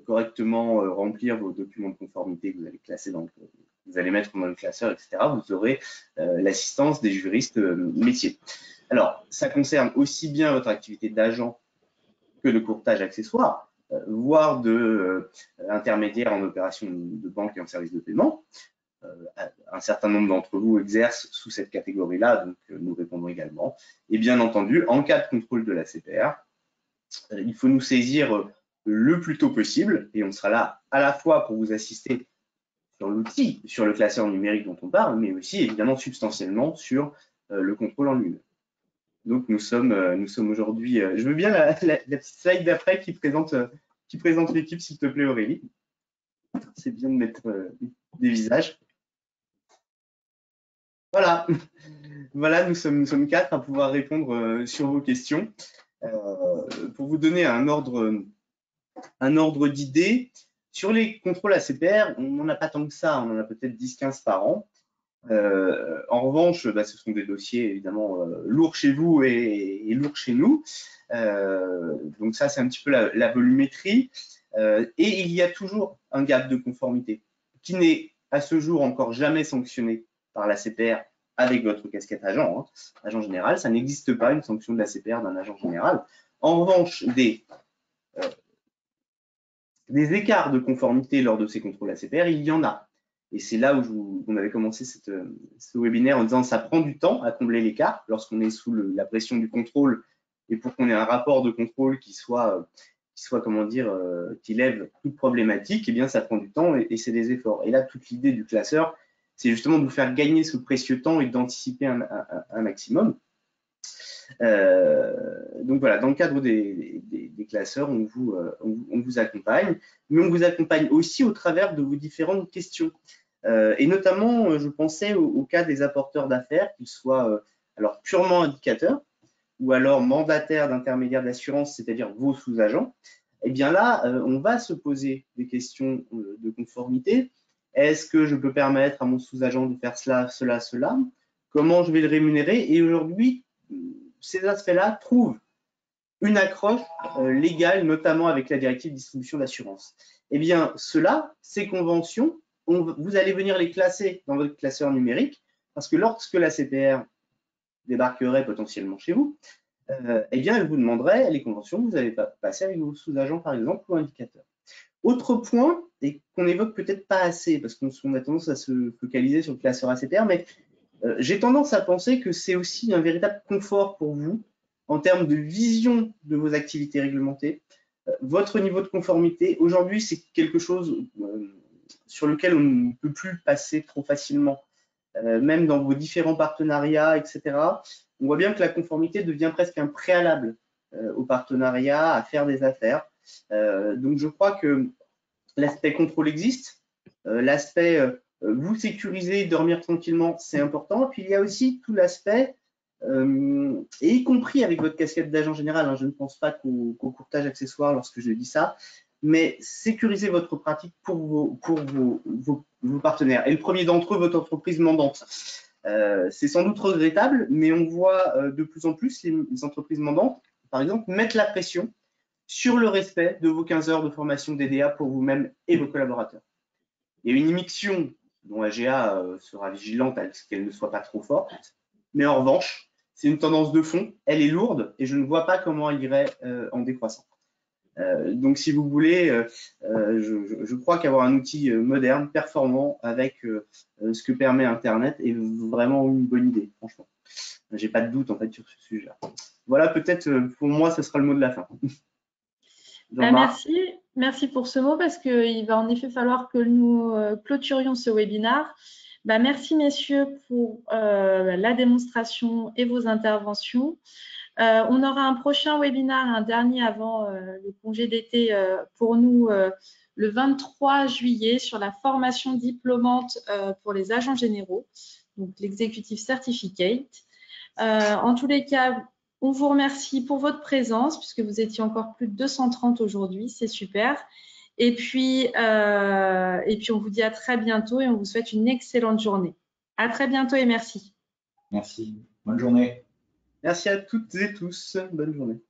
correctement remplir vos documents de conformité que vous allez classer vous allez mettre dans le classeur, etc. Vous aurez l'assistance des juristes métiers. Alors, ça concerne aussi bien votre activité d'agent que de courtage accessoire, voire de intermédiaire en opération de banque et en service de paiement. Un certain nombre d'entre vous exercent sous cette catégorie-là, donc nous répondons également. Et bien entendu, en cas de contrôle de la CPR, il faut nous saisir le plus tôt possible et on sera là à la fois pour vous assister sur l'outil, sur le classeur numérique dont on parle, mais aussi évidemment substantiellement sur le contrôle en lui-même. Donc nous sommes aujourd'hui, je veux bien la petite slide d'après qui présente l'équipe, s'il te plaît Aurélie. C'est bien de mettre des visages. Voilà, voilà, nous sommes 4 à pouvoir répondre sur vos questions. Pour vous donner un ordre d'idée, sur les contrôles ACPR, on n'en a pas tant que ça, on en a peut-être 10-15 par an. En revanche, ce sont des dossiers évidemment lourds chez vous et lourds chez nous. Donc ça, c'est un petit peu la volumétrie. Et il y a toujours un gap de conformité qui n'est à ce jour encore jamais sanctionné par la CPR avec votre casquette agent, hein, agent général. Ça n'existe pas une sanction de la CPR d'un agent général. En revanche, des écarts de conformité lors de ces contrôles ACPR, il y en a. Et c'est là où on avait commencé ce webinaire en disant que ça prend du temps à combler l'écart lorsqu'on est sous la pression du contrôle et pour qu'on ait un rapport de contrôle qui soit comment dire, qui lève toute problématique, eh bien ça prend du temps et c'est des efforts. Et là, toute l'idée du classeur, c'est justement de vous faire gagner ce précieux temps et d'anticiper un maximum. Donc voilà, dans le cadre des classeurs, on vous accompagne, mais on vous accompagne aussi au travers de vos différentes questions. Et notamment, je pensais au cas des apporteurs d'affaires, qu'ils soient alors purement indicateurs ou alors mandataires d'intermédiaires d'assurance, c'est-à-dire vos sous-agents. Eh bien là, on va se poser des questions de conformité. Est-ce que je peux permettre à mon sous-agent de faire cela, cela, cela? Comment je vais le rémunérer? Et aujourd'hui, ces aspects-là trouvent une accroche légale, notamment avec la directive de distribution d'assurance. Eh bien, ces conventions, vous allez venir les classer dans votre classeur numérique, parce que lorsque la CPR débarquerait potentiellement chez vous, eh bien, elle vous demanderait les conventions que vous allez passer avec vos sous-agents, par exemple, ou indicateurs. Autre point, et qu'on n'évoque peut-être pas assez, parce qu'on a tendance à se focaliser sur le classeur ACPR, mais j'ai tendance à penser que c'est aussi un véritable confort pour vous en termes de vision de vos activités réglementées. Votre niveau de conformité, aujourd'hui, c'est quelque chose sur lequel on ne peut plus passer trop facilement. Même dans vos différents partenariats, etc. On voit bien que la conformité devient presque un préalable au partenariat, à faire des affaires. Donc, je crois que l'aspect contrôle existe, l'aspect vous sécuriser, dormir tranquillement, c'est important. Et puis, il y a aussi tout l'aspect, et y compris avec votre casquette d'agent général, hein, je ne pense pas qu'au courtage accessoire lorsque je dis ça, mais sécuriser votre pratique pour vos partenaires. Et le premier d'entre eux, votre entreprise mandante. C'est sans doute regrettable, mais on voit de plus en plus les entreprises mandantes, par exemple, mettre la pression sur le respect de vos 15 heures de formation DDA pour vous-même et vos collaborateurs. Il y a une immixtion dont AGA sera vigilante à ce qu'elle ne soit pas trop forte, mais en revanche, c'est une tendance de fond, elle est lourde et je ne vois pas comment elle irait en décroissant. Donc, si vous voulez, je crois qu'avoir un outil moderne, performant, avec ce que permet Internet, est vraiment une bonne idée, franchement. J'ai pas de doute en fait sur ce sujet-là. Voilà, peut-être pour moi, ce sera le mot de la fin. Merci pour ce mot parce qu'il va en effet falloir que nous clôturions ce webinaire. Merci messieurs pour la démonstration et vos interventions. On aura un prochain webinaire, un dernier avant le congé d'été pour nous le 23 juillet sur la formation diplômante pour les agents généraux, donc l'executive certificate. En tous les cas, on vous remercie pour votre présence puisque vous étiez encore plus de 230 aujourd'hui, c'est super. Et puis, on vous dit à très bientôt et on vous souhaite une excellente journée. À très bientôt et merci. Merci. Bonne journée. Merci à toutes et tous. Bonne journée.